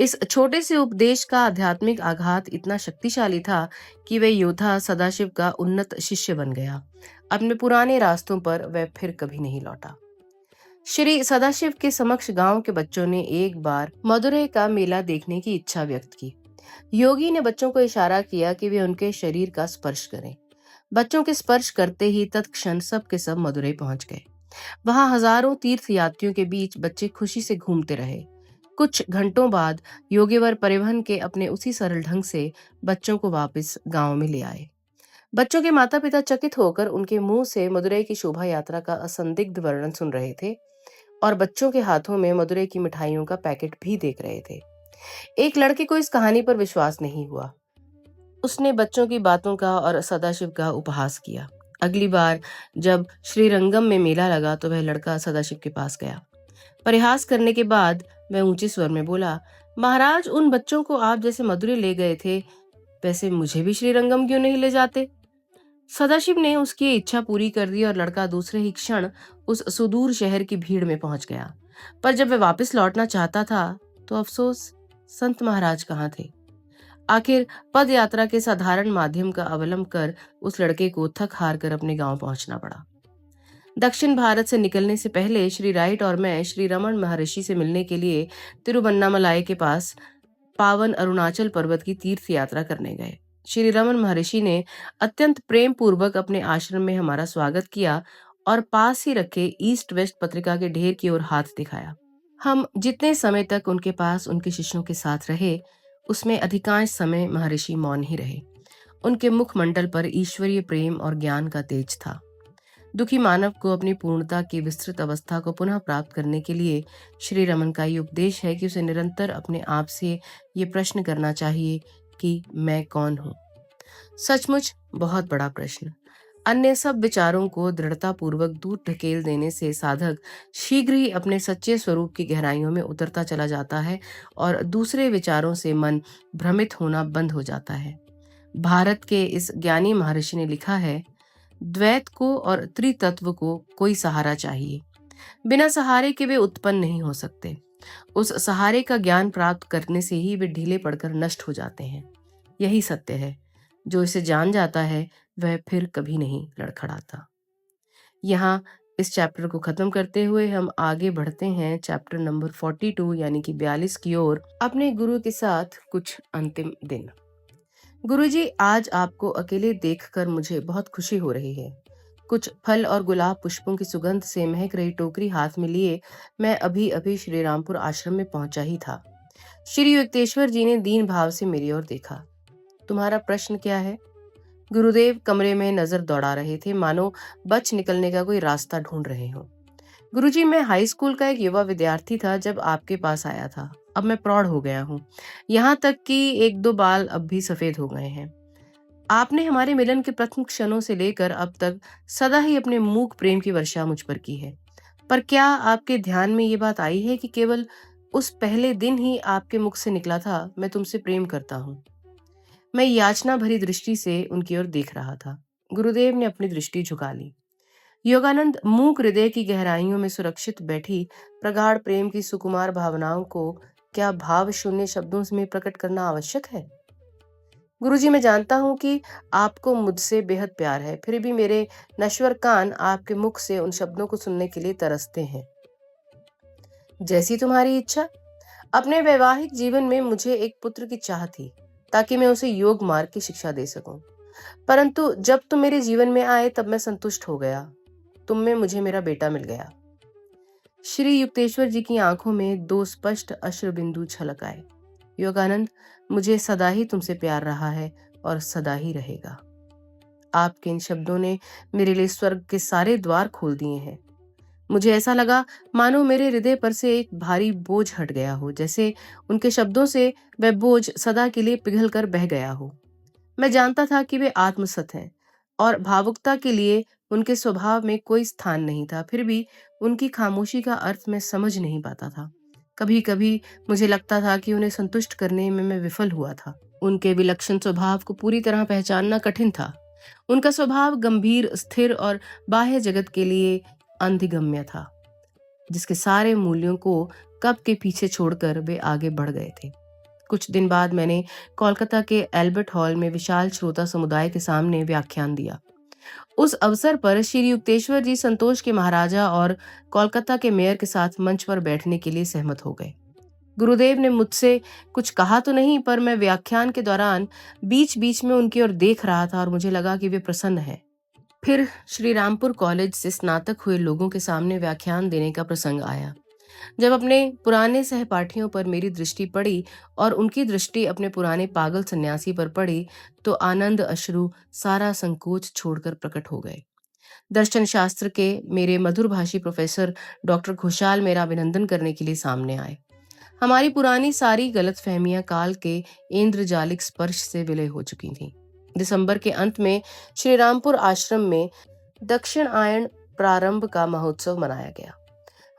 इस छोटे से उपदेश का आध्यात्मिक आघात इतना शक्तिशाली था कि वह योद्धा सदाशिव का उन्नत शिष्य बन गया। अपने पुराने रास्तों पर वह फिर कभी नहीं लौटा। श्री सदाशिव के समक्ष गांव के बच्चों ने एक बार मदुरै का मेला देखने की इच्छा व्यक्त की। योगी ने बच्चों को इशारा किया कि वे उनके शरीर का स्पर्श करें। बच्चों के स्पर्श करते ही तत्क्षण सब के सब मदुरै पहुंच गए। वहां हजारों तीर्थयात्रियों के बीच बच्चे खुशी से घूमते रहे। कुछ घंटों बाद योगेवर परिवहन के अपने उसी सरल ढंग से बच्चों को वापस गांव में ले आए। बच्चों के माता पिता चकित होकर उनके मुंह से मदुरै की शोभा यात्रा का असंदिग्ध वर्णन सुन रहे थे और बच्चों के हाथों में मदुरै की मिठाइयों का पैकेट भी देख रहे थे। एक लड़के को इस कहानी पर विश्वास नहीं हुआ। उसने बच्चों की बातों का और सदाशिव का उपहास किया। अगली बार जब श्रीरंगम में मेला लगा तो वह लड़का सदाशिव के पास गया। परिहास करने के बाद वह ऊंचे स्वर में बोला, महाराज, उन बच्चों को आप जैसे मदुरै ले गए थे, वैसे मुझे भी श्रीरंगम क्यों नहीं ले जाते? सदाशिव ने उसकी इच्छा पूरी कर दी और लड़का दूसरे ही क्षण उस सुदूर शहर की भीड़ में पहुंच गया। पर जब वह वापस लौटना चाहता था तो अफसोस, संत महाराज कहाँ थे? आखिर पद यात्रा के साधारण माध्यम का अवलंब कर उस लड़के को थक हार कर अपने गांव पहुंचना पड़ा। दक्षिण भारत से निकलने से पहले श्री राइट और मैं श्री रमन महर्षि से मिलने के लिए तिरुवन्नामलाई के पास पावन अरुणाचल पर्वत की तीर्थ यात्रा करने गए। श्री रमन महर्षि ने अत्यंत प्रेम पूर्वक अपने आश्रम में हमारा स्वागत किया और पास ही रखे ईस्ट वेस्ट पत्रिका के ढेर की ओर हाथ दिखाया। हम जितने समय तक उनके पास उनके शिष्यों के साथ रहे, उसमें अधिकांश समय महर्षि मौन ही रहे। उनके मुखमंडल पर ईश्वरीय प्रेम और ज्ञान का तेज था। दुखी मानव को अपनी पूर्णता की विस्तृत अवस्था को पुनः प्राप्त करने के लिए श्री रमन का ये उपदेश है कि उसे निरंतर अपने आप से ये प्रश्न करना चाहिए कि मैं कौन हूँ। सचमुच बहुत बड़ा प्रश्न। अन्य सब विचारों को दृढ़ता पूर्वक दूर ढकेल देने से साधक शीघ्र ही अपने सच्चे स्वरूप की गहराइयों में उतरता चला जाता है और दूसरे विचारों से मन भ्रमित होना बंद हो जाता है। भारत के इस ज्ञानी महर्षि ने लिखा है, द्वैत को और त्रितत्व को कोई सहारा चाहिए। बिना सहारे के वे उत्पन्न नहीं हो सकते। उस सहारे का ज्ञान प्राप्त करने से ही वे ढीले पड़कर नष्ट हो जाते हैं। यही सत्य है। जो इसे जान जाता है वह फिर कभी नहीं लड़खड़ाता। यहाँ इस चैप्टर को खत्म करते हुए हम आगे बढ़ते हैं चैप्टर नंबर 42 यानी कि 42 की ओर, अपने गुरु के साथ कुछ अंतिम दिन। गुरुजी, आज आपको अकेले देखकर मुझे बहुत खुशी हो रही है। कुछ फल और गुलाब पुष्पों की सुगंध से महक रही टोकरी हाथ में लिए मैं अभी अभी श्री रामपुर आश्रम में पहुंचा ही था। श्री युक्तेश्वर जी ने दीन भाव से मेरी ओर देखा। तुम्हारा प्रश्न क्या है? गुरुदेव कमरे में नजर दौड़ा रहे थे, मानो बच निकलने का कोई रास्ता ढूंढ रहे हो। गुरुजी, मैं हाई स्कूल का एक युवा विद्यार्थी था जब आपके पास आया था। अब मैं प्रौढ़ हो गया हूँ, यहाँ तक कि एक दो बाल अब भी सफेद हो गए हैं। आपने हमारे मिलन के प्रथम क्षणों से लेकर अब तक सदा ही अपने मूक प्रेम की वर्षा मुझ पर की है। पर क्या आपके ध्यान में ये बात आई है कि केवल उस पहले दिन ही आपके मुख से निकला था, मैं तुमसे प्रेम करता हूँ? मैं याचना भरी दृष्टि से उनकी ओर देख रहा था। गुरुदेव ने अपनी दृष्टि झुका ली। योगानंद, मूक हृदय की गहराइयों में सुरक्षित बैठी प्रगाढ़ प्रेम की सुकुमार भावनाओं को क्या भाव शून्य शब्दों में प्रकट करना आवश्यक है? गुरुजी, मैं जानता हूँ कि आपको मुझसे बेहद प्यार है, फिर भी मेरे नश्वर कान आपके मुख से उन शब्दों को सुनने के लिए तरसते हैं। जैसी तुम्हारी इच्छा। अपने वैवाहिक जीवन में मुझे एक पुत्र की चाह थी ताकि मैं उसे योग मार्ग की शिक्षा दे सकूं, परंतु जब तुम मेरे जीवन में आए तब मैं संतुष्ट हो गया। तुम में मुझे मेरा बेटा मिल गया। श्री युक्तेश्वर जी की आंखों में दो स्पष्ट अश्रु बिंदु छलक आए। योगानंद, मुझे सदा ही तुमसे प्यार रहा है और सदा ही रहेगा। आपके इन शब्दों ने मेरे लिए स्वर्ग के सारे द्वार खोल दिए हैं। मुझे ऐसा लगा मानो मेरे हृदय पर से एक भारी बोझ हट गया हो, जैसे उनके शब्दों से वह बोझ सदा के लिए पिघल कर बह गया हो। मैं जानता था कि वे आत्मसत हैं और भावुकता के लिए उनके स्वभाव में कोई स्थान नहीं था। फिर भी उनकी खामोशी का अर्थ मैं समझ नहीं पाता था। कभी कभी मुझे लगता था कि उन्हें संतुष्ट करने में मैं विफल हुआ था। उनके विलक्षण स्वभाव को पूरी तरह पहचानना कठिन था। उनका स्वभाव गंभीर, स्थिर और बाह्य जगत के लिए अंधिगम्य था, जिसके सारे मूल्यों को कब के पीछे छोड़कर वे आगे बढ़ गए थे। कुछ दिन बाद मैंने कोलकाता के एल्बर्ट हॉल में विशाल श्रोता समुदाय के सामने व्याख्यान दिया। उस अवसर पर श्री युक्तेश्वर जी संतोष के महाराजा और कोलकाता के मेयर के साथ मंच पर बैठने के लिए सहमत हो गए। गुरुदेव ने मुझसे कुछ कहा तो नहीं, पर मैं व्याख्यान के दौरान बीच बीच में उनकी ओर देख रहा था और मुझे लगा कि वे प्रसन्न हैं। फिर श्री रामपुर कॉलेज से स्नातक हुए लोगों के सामने व्याख्यान देने का प्रसंग आया। जब अपने पुराने सहपाठियों पर मेरी दृष्टि पड़ी और उनकी दृष्टि अपने पुराने पागल सन्यासी पर पड़ी, तो आनंद अश्रु सारा संकोच छोड़कर प्रकट हो गए। दर्शन शास्त्र के मेरे मधुरभाषी प्रोफेसर डॉक्टर घोषाल मेरा अभिनंदन करने के लिए सामने आए। हमारी पुरानी सारी गलतफहमियां काल के इंद्रजालिक स्पर्श से विलय हो चुकी थीं। दिसंबर के अंत में श्री रामपुर आश्रम में दक्षिणायन प्रारंभ का महोत्सव मनाया गया।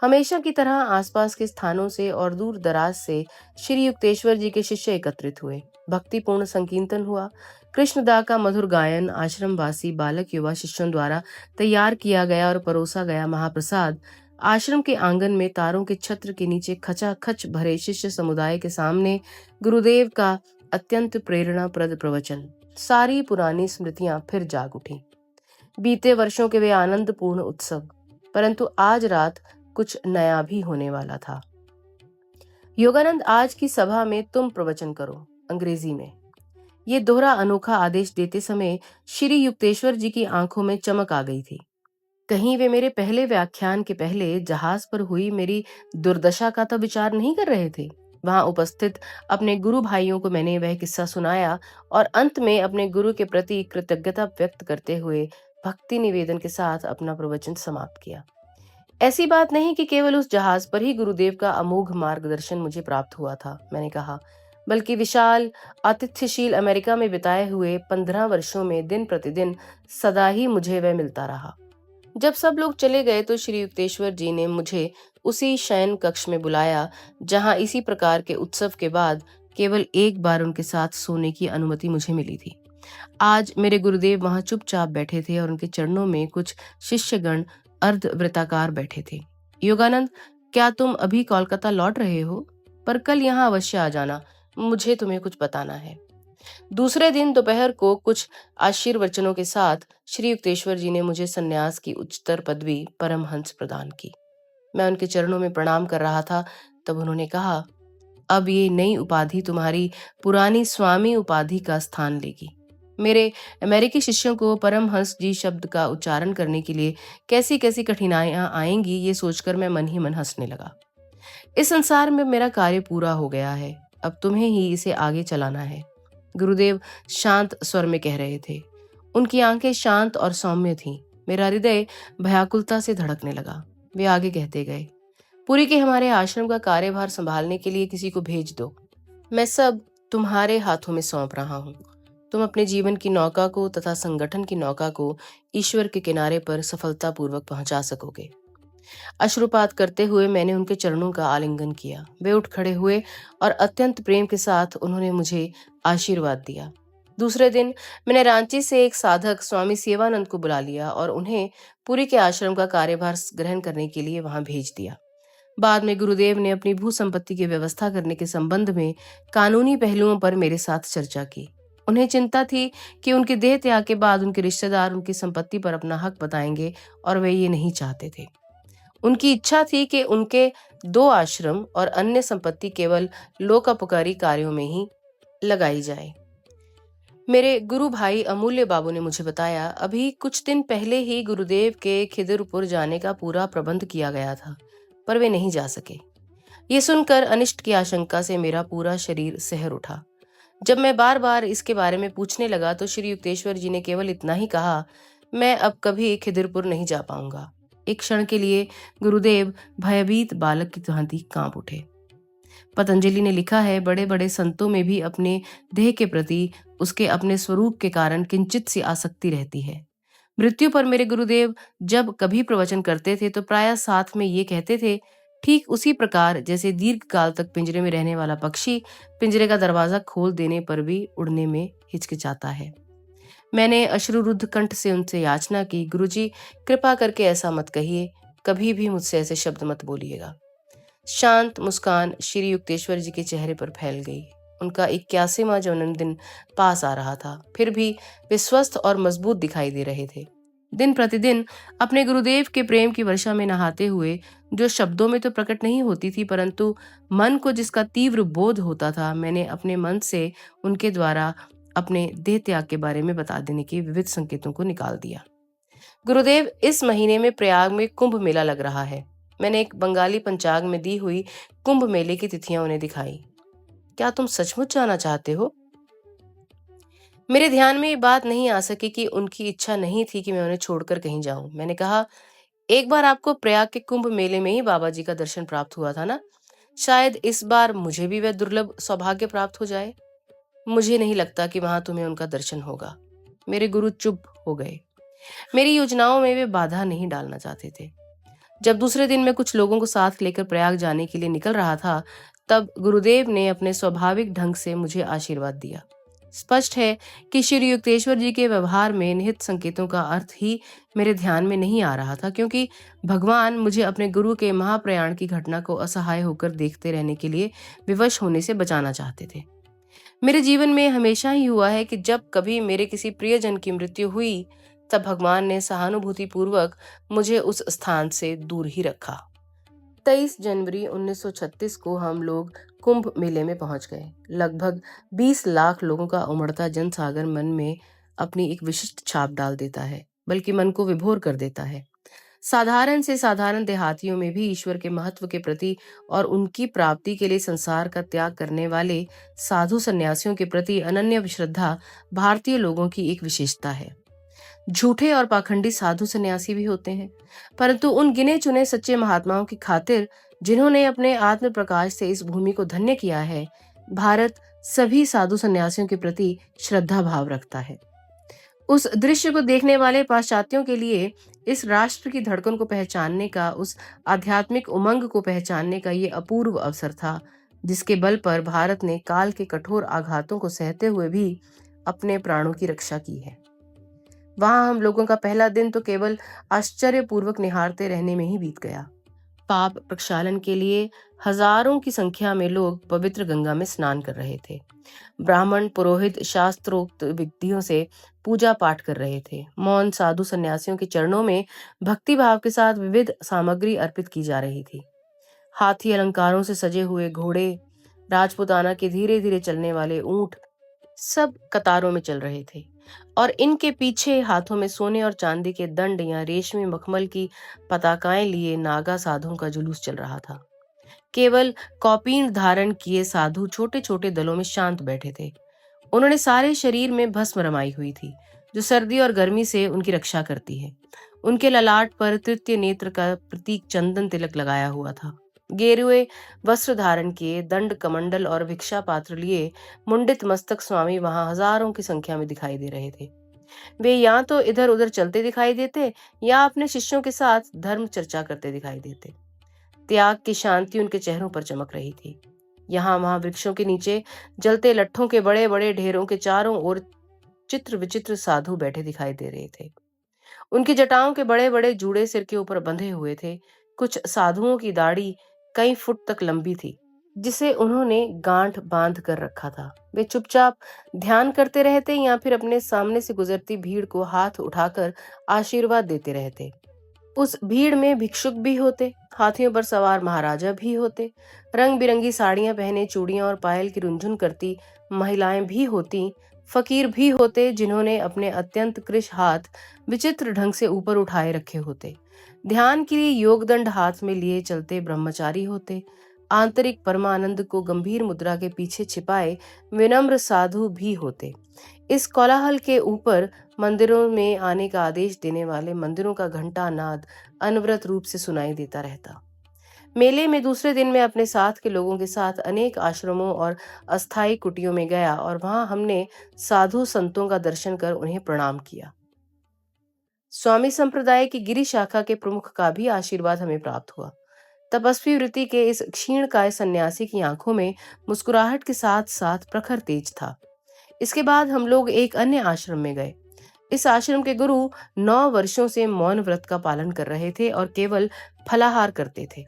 हमेशा की तरह आसपास के स्थानों से और दूर दराज से श्री युक्तेश्वर जी के शिष्य एकत्रित हुए। भक्तिपूर्ण संकीर्तन हुआ। कृष्णदा का मधुर गायन, आश्रमवासी बालक युवा शिष्यों द्वारा तैयार किया गया और परोसा गया महाप्रसाद आश्रम के आंगन में तारों के छत्र के नीचे खचाखच भरे शिष्य समुदाय के सामने गुरुदेव का अत्यंत प्रेरणाप्रद प्रवचन, सारी पुरानी स्मृतियां फिर जाग उठी। बीते वर्षों के वे आनंदपूर्ण उत्सव, परंतु आज रात कुछ नया भी होने वाला था। योगानंद, आज की सभा में तुम प्रवचन करो, अंग्रेजी में। ये दोहरा अनोखा आदेश देते समय श्री युक्तेश्वर जी की आंखों में चमक आ गई थी। कहीं वे मेरे पहले व्याख्यान के पहले जहाज पर हुई मेरी दुर्दशा का तो विचार नहीं कर रहे थे। वहां उपस्थित अपने गुरु भाइयों को मैंने वह किस्सा सुनाया और अंत में अपने गुरु के प्रति कृतज्ञता व्यक्त करते हुए भक्ति निवेदन के साथ अपना प्रवचन समाप्त किया। ऐसी बात नहीं कि केवल उस जहाज पर ही गुरुदेव का अमोघ मार्गदर्शन मुझे प्राप्त हुआ था, मैंने कहा, बल्कि विशाल आतिथ्यशील अमेरिका में बिताए हुए 15 वर्षों में दिन प्रतिदिन सदा ही मुझे वह मिलता रहा। जब सब लोग चले गए तो श्री युक्तेश्वर जी ने मुझे उसी शयन कक्ष में बुलाया जहां इसी प्रकार के उत्सव के बाद केवल एक बार उनके साथ सोने की अनुमति मुझे मिली थी। आज मेरे गुरुदेव वहां चुपचाप बैठे थे और उनके चरणों में कुछ शिष्यगण अर्धवृत्ताकार बैठे थे। योगानंद, क्या तुम अभी कोलकाता लौट रहे हो? पर कल यहाँ अवश्य आ जाना, मुझे तुम्हें कुछ बताना है। दूसरे दिन दोपहर को कुछ आशीर्वचनों के साथ श्री युक्तेश्वर जी ने मुझे सन्यास की उच्चतर पदवी परमहंस प्रदान की। मैं उनके चरणों में प्रणाम कर रहा था, तब उन्होंने कहा, अब ये नई उपाधि तुम्हारी पुरानी स्वामी उपाधि का स्थान लेगी। मेरे अमेरिकी शिष्यों को परमहंस जी शब्द का उच्चारण करने के लिए कैसी कैसी कठिनाइयां आएंगी, ये सोचकर मैं मन ही मन हंसने लगा। इस संसार में मेरा कार्य पूरा हो गया है, अब तुम्हें ही इसे आगे चलाना है, गुरुदेव शांत स्वर में कह रहे थे। उनकी आंखें शांत और सौम्य थीं। मेरा हृदय भयाकुलता से धड़कने लगा। वे आगे कहते गए, पुरी के हमारे आश्रम का कार्यभार संभालने के लिए किसी को भेज दो। मैं सब तुम्हारे हाथों में सौंप रहा हूँ। तुम अपने जीवन की नौका को तथा संगठन की नौका को ईश्वर के किनारे पर सफलतापूर्वक पहुंचा सकोगे। अश्रुपात करते हुए मैंने उनके चरणों का आलिंगन किया। वे उठ खड़े हुए और अत्यंत प्रेम के साथ उन्होंने मुझे आशीर्वाद दिया। दूसरे दिन मैंने रांची से एक साधक स्वामी सेवानंद को बुला लिया और उन्हें पुरी के आश्रम का कार्यभार ग्रहण करने के लिए वहां भेज दिया। बाद में गुरुदेव ने अपनी भू संपत्ति की व्यवस्था करने के संबंध में कानूनी पहलुओं पर मेरे साथ चर्चा की। उन्हें चिंता थी कि उनके देह त्याग के बाद उनके रिश्तेदार उनकी संपत्ति पर अपना हक बताएंगे और वे ये नहीं चाहते थे। उनकी इच्छा थी कि उनके 2 आश्रम और अन्य संपत्ति केवल लोकोपकारी कार्यों में ही लगाई जाए। मेरे गुरु भाई अमूल्य बाबू ने मुझे बताया, अभी कुछ दिन पहले ही गुरुदेव के खिदिरपुर जाने का पूरा प्रबंध किया गया था, पर वे नहीं जा सके। ये सुनकर अनिष्ट की आशंका से मेरा पूरा शरीर सहर उठा। जब मैं बार बार इसके बारे में पूछने लगा तो श्री युक्तेश्वर जी ने केवल इतना ही कहा, मैं अब कभी खिदिरपुर नहीं जा पाऊंगा। एक क्षण के लिए गुरुदेव भयभीत बालक की भांति कांप उठे। पतंजलि ने लिखा है, बड़े बड़े संतों में भी अपने देह के प्रति उसके अपने स्वरूप के कारण किंचित सी आसक्ति रहती है। मृत्यु पर मेरे गुरुदेव जब कभी प्रवचन करते थे तो प्रायः साथ में ये कहते थे, ठीक उसी प्रकार जैसे दीर्घ काल तक पिंजरे में रहने वाला पक्षी पिंजरे का दरवाजा खोल देने पर भी उड़ने में हिचकिचाता है। मैंने अश्रुरुद्ध कंठ से उनसे याचना की, गुरुजी कृपा करके ऐसा मत कहिए, कभी भी मुझसे ऐसे शब्द मत बोलिएगा। शांत मुस्कान श्री युक्तेश्वर जी के चेहरे पर फैल गई। उनका 81वां जन्मदिन पास आ रहा था, फिर भी वे स्वस्थ और मजबूत दिखाई दे रहे थे। दिन प्रतिदिन अपने गुरुदेव के प्रेम की वर्षा में नहाते हुए, जो शब्दों में तो प्रकट नहीं होती थी परंतु मन को जिसका तीव्र बोध होता था, मैंने अपने मन से उनके द्वारा अपने देह त्याग के बारे में बता देने के विविध संकेतों को निकाल दिया। गुरुदेव, इस महीने में प्रयाग में कुंभ मेला लग रहा है। मैंने एक बंगाली पंचांग में दी हुई कुंभ मेले की तिथियां उन्हें दिखाई। क्या तुम सचमुच जाना चाहते हो? मेरे ध्यान में ये बात नहीं आ सकी कि उनकी इच्छा नहीं थी कि मैं उन्हें छोड़कर कहीं जाऊं। मैंने कहा, एक बार आपको प्रयाग के कुंभ मेले में ही बाबा जी का दर्शन प्राप्त हुआ था ना, शायद इस बार मुझे भी वह दुर्लभ सौभाग्य प्राप्त हो जाए। मुझे नहीं लगता कि वहां तुम्हें उनका दर्शन होगा। मेरे गुरु चुप हो गए। मेरी योजनाओं में वे बाधा नहीं डालना चाहते थे। जब दूसरे दिन मैं कुछ लोगों को साथ लेकर प्रयाग जाने के लिए निकल रहा था, तब गुरुदेव ने अपने स्वाभाविक ढंग से मुझे आशीर्वाद दिया। स्पष्ट है कि श्री युक्तेश्वर जी के व्यवहार में निहित संकेतों का अर्थ ही मेरे ध्यान में नहीं आ रहा था, क्योंकि भगवान मुझे अपने गुरु के महाप्रयाण की घटना को असहाय होकर देखते रहने के लिए विवश होने से बचाना चाहते थे। मेरे जीवन में हमेशा ही हुआ है कि जब कभी मेरे किसी प्रियजन की मृत्यु हुई, तब भगवान ने सहानुभूति पूर्वक मुझे उस स्थान से दूर ही रखा। 23 जनवरी 1936 को हम लोग कुंभ मेले में पहुंच गए। लगभग 20 लाख लोगों का उमड़ता जनसागर मन में अपनी एक विशिष्ट छाप डाल देता है, बल्कि मन को विभोर कर देता है। साधारण से साधारण देहातियों में भी ईश्वर के महत्व के प्रति और उनकी प्राप्ति के लिए संसार का त्याग करने वाले साधु सन्यासियों के प्रति अनन्य श्रद्धा भारतीय लोगों की एक विशेषता है। झूठे और पाखंडी साधु सन्यासी भी होते हैं, परंतु उन गिने चुने सच्चे महात्माओं की खातिर जिन्होंने अपने आत्म प्रकाश से इस भूमि को धन्य किया है, भारत सभी साधु सन्यासियों के प्रति श्रद्धा भाव रखता है। उस दृश्य को देखने वाले पाश्चात्यों के लिए इस राष्ट्र की धड़कन को पहचानने का, उस आध्यात्मिक उमंग को पहचानने का ये अपूर्व अवसर था, जिसके बल पर भारत ने काल के कठोर आघातों को सहते हुए भी अपने प्राणों की रक्षा की है। वहां हम लोगों का पहला दिन तो केवल आश्चर्यपूर्वक निहारते रहने में ही बीत गया। पाप प्रक्षालन के लिए हजारों की संख्या में लोग पवित्र गंगा में स्नान कर रहे थे। ब्राह्मण पुरोहित शास्त्रोक्त विधियों से पूजा पाठ कर रहे थे। मौन साधु सन्यासियों के चरणों में भक्ति भाव के साथ विविध सामग्री अर्पित की जा रही थी। हाथी अलंकारों से सजे हुए घोड़े, राजपुताना के धीरे धीरे चलने वाले ऊंट सब कतारों में चल रहे थे, और इनके पीछे हाथों में सोने और चांदी के दंड या रेशमी मखमल की पताकाएं लिए नागा साधुओं का जुलूस चल रहा था। केवल कौपीन धारण किए साधु छोटे छोटे दलों में शांत बैठे थे। उन्होंने सारे शरीर में भस्म रमाई हुई थी, जो सर्दी और गर्मी से उनकी रक्षा करती है। उनके ललाट पर तृतीय नेत्र का प्रतीक चंदन तिलक लगाया हुआ था। गेरुए वस्त्र धारण किए, दंड कमंडल और भिक्षा पात्र लिए मुंडित मस्तक स्वामी वहां हजारों की संख्या में दिखाई दे रहे थे। वे या तो इधर उधर चलते दिखाई देते या अपने शिष्यों के साथ धर्म चर्चा करते दिखाई देते। त्याग की शांति उनके चेहरों पर चमक रही थी। यहाँ वहां वृक्षों के नीचे जलते लट्ठों के बड़े बड़े ढेरों के चारों ओर चित्र विचित्र साधु बैठे दिखाई दे रहे थे। उनकी जटाओं के बड़े बड़े जूड़े सिर के ऊपर बंधे हुए थे। कुछ साधुओं की दाढ़ी कई फुट तक लंबी थी, जिसे उन्होंने गांठ बांध कर रखा था। वे चुपचाप ध्यान करते रहते या फिर अपने सामने से गुजरती भीड़ को हाथ उठाकर आशीर्वाद देते रहते। उस भीड़ में भिक्षुक भी होते, हाथियों पर सवार महाराजा भी होते, रंग बिरंगी साड़ियां पहने चूड़ियां और पायल की रुंझुन करती महिलाएं भी होती, फकीर भी होते जिन्होंने अपने अत्यंत कृश हाथ विचित्र ढंग से ऊपर उठाए रखे होते, ध्यान के लिए योगदंड हाथ में लिए चलते ब्रह्मचारी होते, आंतरिक परमानंद को गंभीर मुद्रा के पीछे छिपाए विनम्र साधु भी होते। इस कोलाहल के ऊपर मंदिरों में आने का आदेश देने वाले मंदिरों का घंटा नाद अनवरत रूप से सुनाई देता रहता। मेले में दूसरे दिन मैं अपने साथ के लोगों के साथ अनेक आश्रमों और अस्थायी कुटियों में गया और वहां हमने साधु संतों का दर्शन कर उन्हें प्रणाम किया। स्वामी संप्रदाय की गिरी शाखा के प्रमुख का भी आशीर्वाद हमें प्राप्त हुआ। तपस्वी वृत्ति के इस क्षीणकाय सन्यासी की आंखों में मुस्कुराहट के साथ साथ प्रखर तेज था। इसके बाद हम लोग एक अन्य आश्रम में गए। इस आश्रम के गुरु 9 वर्षों से मौन व्रत का पालन कर रहे थे और केवल फलाहार करते थे।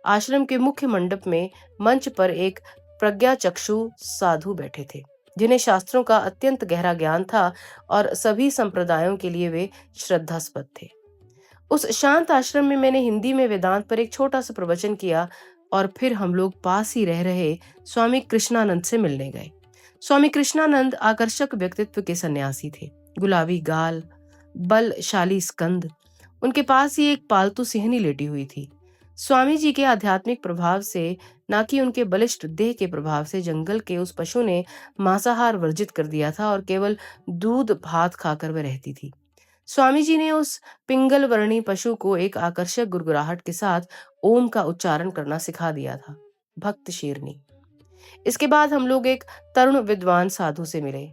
आश्रम के मुख्य मंडप में मंच पर एक प्रज्ञाचक्षु साधु बैठे थे, जिन्हें शास्त्रों का अत्यंत गहरा ज्ञान था और सभी संप्रदायों के लिए वे श्रद्धास्पद थे। उस शांत आश्रम में मैंने हिंदी में वेदांत पर एक छोटा सा प्रवचन किया और फिर हम लोग पास ही रह रहे स्वामी कृष्णानंद से मिलने गए। स्वामी कृष्णानंद आकर्षक व्यक्तित्व के सन्यासी थे। गुलाबी गाल, बलशाली स्कंद, उनके पास ही एक पालतू सिंहनी लेटी हुई थी। स्वामी जी के आध्यात्मिक प्रभाव से, न कि उनके बलिष्ठ देह के प्रभाव से, जंगल के उस पशु ने मांसाहार वर्जित कर दिया था और केवल दूध भात खाकर वह रहती थी। स्वामी जी ने उस पिंगल वर्णी पशु को एक आकर्षक गुरगुराहट के साथ ओम का उच्चारण करना सिखा दिया था। भक्त शेरनी। इसके बाद हम लोग एक तरुण विद्वान साधु से मिले।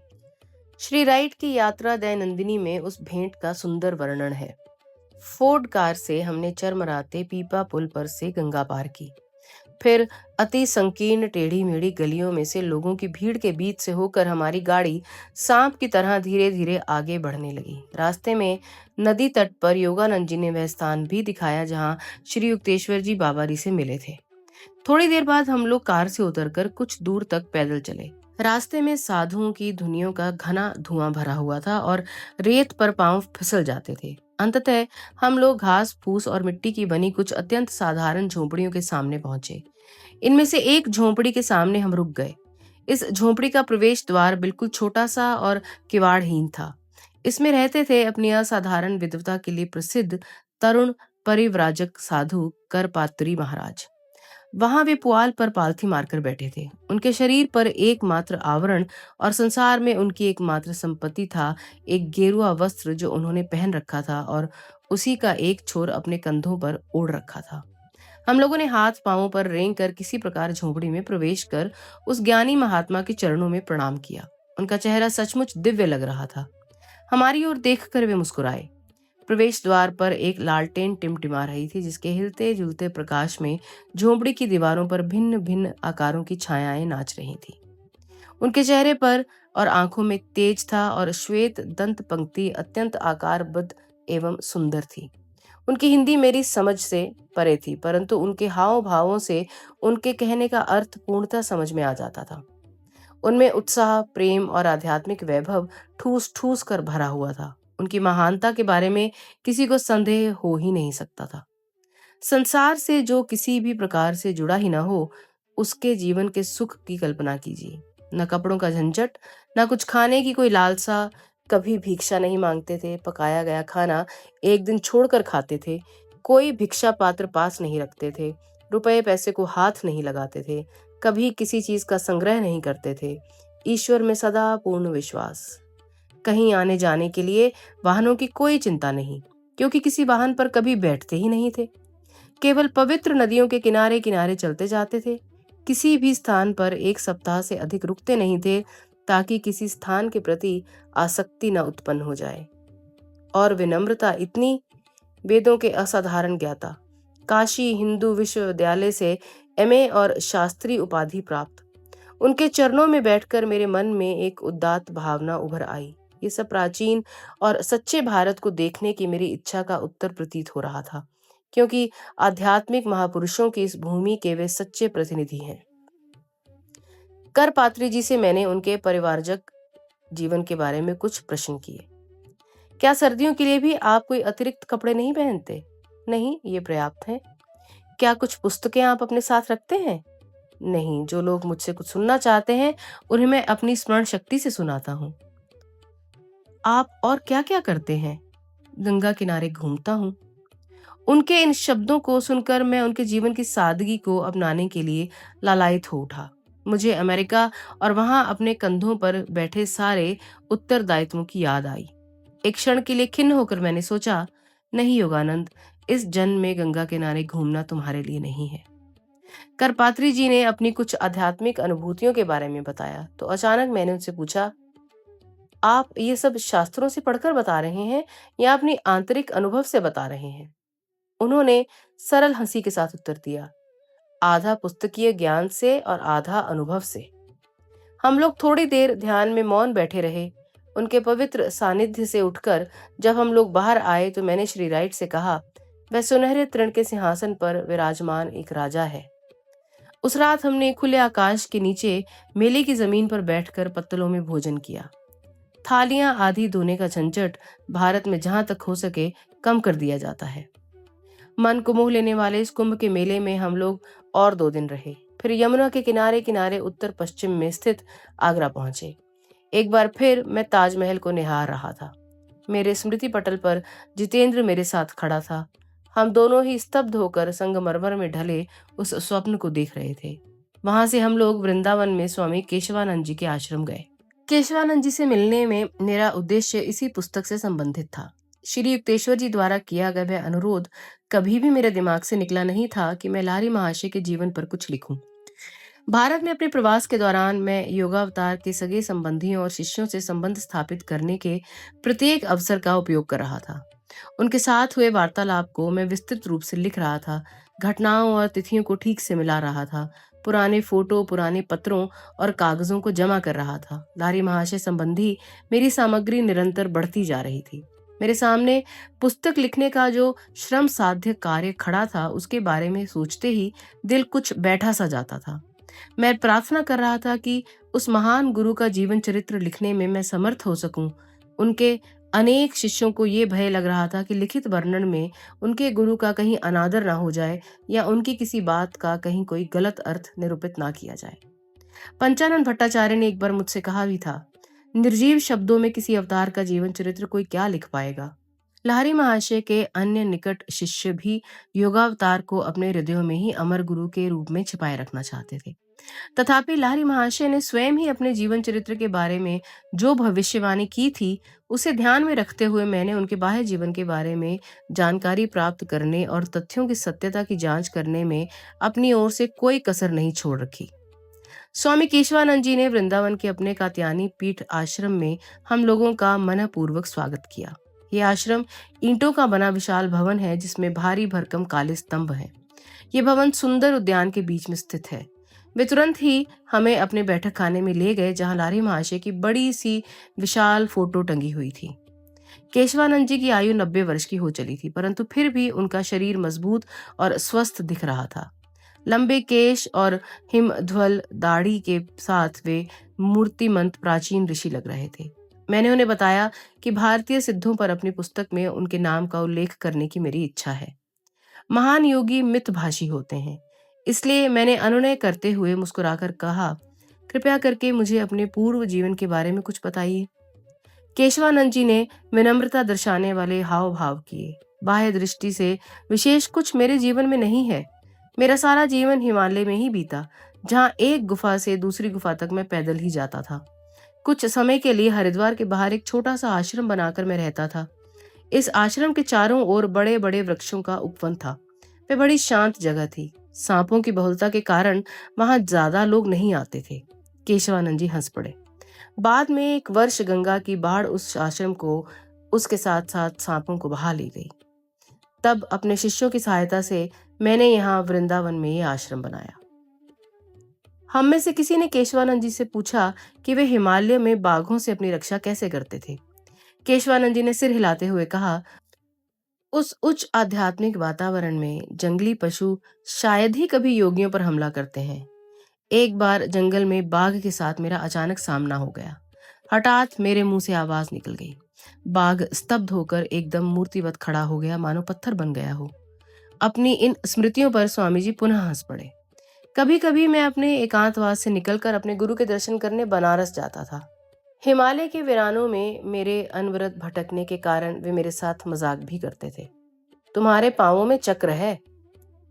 श्री राइट की यात्रा दैनंदिनी में उस भेंट का सुंदर वर्णन है। फोर्ड कार से हमने चरमराते पीपा पुल पर से गंगा पार की। फिर अति संकीर्ण टेढ़ी मेढ़ी गलियों में से लोगों की भीड़ के बीच से होकर हमारी गाड़ी सांप की तरह धीरे धीरे आगे बढ़ने लगी। रास्ते में नदी तट पर योगानंद जी ने वह स्थान भी दिखाया जहां श्री युक्तेश्वर जी बाबा जी से मिले थे। थोड़ी देर बाद हम लोग कार से उतरकर कुछ दूर तक पैदल चले। रास्ते में साधुओं की धुनियों का घना धुआं भरा हुआ था और रेत पर पांव फिसल जाते थे। अंततः हम लोग घास फूस और मिट्टी की बनी कुछ अत्यंत साधारण झोंपड़ियों के सामने पहुंचे। इनमें से एक झोंपड़ी के सामने हम रुक गए। इस झोंपड़ी का प्रवेश द्वार बिल्कुल छोटा सा और किवाड़हीन था। इसमें रहते थे अपनी असाधारण विद्वता के लिए प्रसिद्ध तरुण परिव्राजक साधु करपात्री महाराज। वहां वे पुआल पर पालथी मारकर बैठे थे। उनके शरीर पर एकमात्र आवरण और संसार में उनकी एकमात्र संपत्ति था एक गेरुआ वस्त्र जो उन्होंने पहन रखा था और उसी का एक छोर अपने कंधों पर ओढ़ रखा था। हम लोगों ने हाथ पांवों पर रेंग कर किसी प्रकार झोंपड़ी में प्रवेश कर उस ज्ञानी महात्मा के चरणों में प्रणाम किया। उनका चेहरा सचमुच दिव्य लग रहा था। हमारी ओर देखकर वे मुस्कुराए। प्रवेश द्वार पर एक लालटेन टिमटिमा रही थी, जिसके हिलते जुलते प्रकाश में झोंपड़ी की दीवारों पर भिन्न भिन्न आकारों की छायाएं नाच रही थी। उनके चेहरे पर और आंखों में तेज था और श्वेत दंत पंक्ति अत्यंत आकारबद्ध एवं सुंदर थी। उनकी हिंदी मेरी समझ से परे थी, परंतु उनके हाव भावों से उनके कहने का अर्थ पूर्णतः समझ में आ जाता था। उनमें उत्साह, प्रेम और आध्यात्मिक वैभव ठूस ठूस कर भरा हुआ था। उनकी महानता के बारे में किसी को संदेह हो ही नहीं सकता था। संसार से जो किसी भी प्रकार से जुड़ा ही ना हो, उसके जीवन के सुख की कल्पना कीजिए। न कपड़ों का झंझट, न कुछ खाने की कोई लालसा। कभी भिक्षा नहीं मांगते थे। पकाया गया खाना एक दिन छोड़कर खाते थे। कोई भिक्षा पात्र पास नहीं रखते थे। रुपए पैसे को हाथ नहीं लगाते थे। कभी किसी चीज का संग्रह नहीं करते थे। ईश्वर में सदा पूर्ण विश्वास। कहीं आने जाने के लिए वाहनों की कोई चिंता नहीं, क्योंकि किसी वाहन पर कभी बैठते ही नहीं थे। केवल पवित्र नदियों के किनारे किनारे चलते जाते थे। किसी भी स्थान पर एक सप्ताह से अधिक रुकते नहीं थे, ताकि किसी स्थान के प्रति आसक्ति न उत्पन्न हो जाए। और विनम्रता इतनी, वेदों के असाधारण ज्ञाता, काशी हिंदू विश्वविद्यालय से एमए और शास्त्री उपाधि प्राप्त। उनके चरणों में बैठकर मेरे मन में एक उदात्त भावना उभर आई। ये सब प्राचीन और सच्चे भारत को देखने की मेरी इच्छा का उत्तर प्रतीत हो रहा था, क्योंकि आध्यात्मिक महापुरुषों की इस भूमि के वे सच्चे प्रतिनिधि हैं। करपात्री जी से मैंने उनके परिवारजक जीवन के बारे में कुछ प्रश्न किए। क्या सर्दियों के लिए भी आप कोई अतिरिक्त कपड़े नहीं पहनते? नहीं, ये पर्याप्त है। क्या कुछ पुस्तकें आप अपने साथ रखते हैं? नहीं, जो लोग मुझसे कुछ सुनना चाहते हैं उन्हें मैं अपनी स्मरण शक्ति से सुनाता हूँ। आप और क्या क्या करते हैं? गंगा किनारे घूमता हूँ। उनके इन शब्दों को सुनकर मैं उनके जीवन की सादगी को अपनाने के लिए लालायित हो उठा। मुझे अमेरिका और वहां अपने कंधों पर बैठे सारे उत्तरदायित्वों की याद आई। एक क्षण के लिए खिन्न होकर मैंने सोचा, नहीं योगानंद, इस जन्म में गंगा किनारे घूमना तुम्हारे लिए नहीं है। करपात्री जी ने अपनी कुछ आध्यात्मिक अनुभूतियों के बारे में बताया तो अचानक मैंने उनसे पूछा, आप ये सब शास्त्रों से पढ़कर बता रहे हैं या अपनी आंतरिक अनुभव से बता रहे हैं? उन्होंने सरल हंसी के साथ उत्तर दिया, आधा पुस्तकीय ज्ञान से और आधा अनुभव से। हम लोग थोड़ी देर ध्यान में मौन बैठे रहे। उनके पवित्र सानिध्य से उठकर जब हम लोग बाहर आए तो मैंने श्री राइट से कहा, वह सुनहरे तृण के सिंहासन पर विराजमान एक राजा है। उस रात हमने खुले आकाश के नीचे मेले की जमीन पर बैठकर पत्तलों में भोजन किया। थालियां आधी धोने का झंझट भारत में जहां तक हो सके कम कर दिया जाता है। मन को मोह लेने वाले इस कुंभ के मेले में हम लोग और 2 दिन रहे। फिर यमुना के किनारे किनारे उत्तर पश्चिम में स्थित आगरा पहुंचे। एक बार फिर मैं ताजमहल को निहार रहा था। मेरे स्मृति पटल पर जितेंद्र मेरे साथ खड़ा था। हम दोनों ही स्तब्ध होकर संगमरमर में ढले उस स्वप्न को देख रहे थे। वहां से हम लोग वृंदावन में स्वामी केशवानंद जी के आश्रम गए। केशवानंद जी से मिलने में मेरा उद्देश्य इसी पुस्तक से संबंधित था। श्री युक्तेश्वर जी द्वारा किया गया वह अनुरोध कभी भी मेरे दिमाग से निकला नहीं था कि मैं लाहिरी महाशय के जीवन पर कुछ लिखूं। भारत में अपने प्रवास के दौरान मैं योगावतार के सगे संबंधियों और शिष्यों से संबंध स्थापित करने के प्रत्येक अवसर का उपयोग कर रहा था। उनके साथ हुए वार्तालाप को मैं विस्तृत रूप से लिख रहा था, घटनाओं और तिथियों को ठीक से मिला रहा था, पुराने फोटो, पुराने पत्रों और कागजों को जमा कर रहा था। लाहिरी महाशय संबंधी मेरी सामग्री निरंतर बढ़ती जा रही थी। मेरे सामने पुस्तक लिखने का जो श्रम साध्य कार्य खड़ा था, उसके बारे में सोचते ही दिल कुछ बैठा सा जाता था। मैं प्रार्थना कर रहा था कि उस महान गुरु का जीवन चरित्र लिखने में मैं समर्थ हो सकूं। उनके अनेक शिष्यों को ये भय लग रहा था कि लिखित वर्णन में उनके गुरु का कहीं अनादर ना हो जाए या उनकी किसी बात का कहीं कोई गलत अर्थ निरूपित ना किया जाए। पंचानन भट्टाचार्य ने एक बार मुझसे कहा भी था, निर्जीव शब्दों में किसी अवतार का जीवन चरित्र कोई क्या लिख पाएगा। लाहिरी महाशय के अन्य निकट शिष्य भी योगावतार को अपने हृदयों में ही अमर गुरु के रूप में छिपाए रखना चाहते थे। तथापि लाहिरी महाशय ने स्वयं ही अपने जीवन चरित्र के बारे में जो भविष्यवाणी की थी, उसे ध्यान में रखते हुए मैंने उनके बाह्य जीवन के बारे में जानकारी प्राप्त करने और तथ्यों की सत्यता की जांच करने में अपनी ओर से कोई कसर नहीं छोड़ रखी। स्वामी केशवानंद जी ने वृंदावन के अपने कात्यायनी पीठ आश्रम में हम लोगों का मनपूर्वक स्वागत किया। यह आश्रम ईंटों का बना विशाल भवन है जिसमें भारी भरकम काले स्तंभ हैं। ये भवन सुंदर उद्यान के बीच में स्थित है। वे तुरंत ही हमें अपने बैठक खाने में ले गए जहां लाहिरी महाशय की बड़ी सी विशाल फोटो टंगी हुई थी। केशवानंद जी की आयु 90 वर्ष की हो चली थी, परंतु फिर भी उनका शरीर मजबूत और स्वस्थ दिख रहा था। लंबे केश और हिमध्वल दाढ़ी के साथ वे मूर्तिमंत प्राचीन ऋषि लग रहे थे। मैंने उन्हें बताया कि भारतीय सिद्धों पर अपनी पुस्तक में उनके नाम का उल्लेख करने की मेरी इच्छा है। महान योगी मितभाषी होते हैं, इसलिए मैंने अनुनय करते हुए मुस्कुराकर कहा, कृपया करके मुझे अपने पूर्व जीवन के बारे में कुछ बताइए। केशवानंद जी ने विनम्रता दर्शाने वाले हाव भाव किए। बाह्य दृष्टि से विशेष कुछ मेरे जीवन में नहीं है। मेरा सारा जीवन हिमालय में ही बीता, जहाँ एक गुफा से दूसरी गुफा तक मैं पैदल ही जाता था। कुछ समय के लिए हरिद्वार के बाहर एक छोटा सा आश्रम बनाकर मैं रहता था। इस आश्रम के चारों ओर बड़े बड़े वृक्षों का उपवन था। वह बड़ी शांत जगह थी। सांपों की बहुलता के कारण वहां ज्यादा लोग नहीं आते थे। केशवानंद जी हंस पड़े। बाद में एक वर्ष गंगा की बाढ़ उस आश्रम को उसके साथ साथ सांपों को बहा ले गई। तब अपने शिष्यों की सहायता से मैंने यहाँ वृंदावन में ये आश्रम बनाया। हम में से किसी ने केशवानंद जी से पूछा कि वे हिमालय में बाघों से अपनी रक्षा कैसे करते थे। केशवानंद जी ने सिर हिलाते हुए कहा, उस उच्च आध्यात्मिक वातावरण में जंगली पशु शायद ही कभी योगियों पर हमला करते हैं। एक बार जंगल में बाघ के साथ मेरा अचानक सामना हो गया। हठात मेरे मुंह से आवाज निकल गई। बाघ स्तब्ध होकर एकदम मूर्तिवत खड़ा हो गया, मानो पत्थर बन गया हो। अपनी इन स्मृतियों पर स्वामी जी पुनः हंस पड़े। कभी कभी मैं अपने एकांतवास से निकलकर अपने गुरु के दर्शन करने बनारस जाता था। हिमालय के वीरानों में मेरे अनवरत भटकने के कारण वे मेरे साथ मजाक भी करते थे। तुम्हारे पांवों में चक्र है,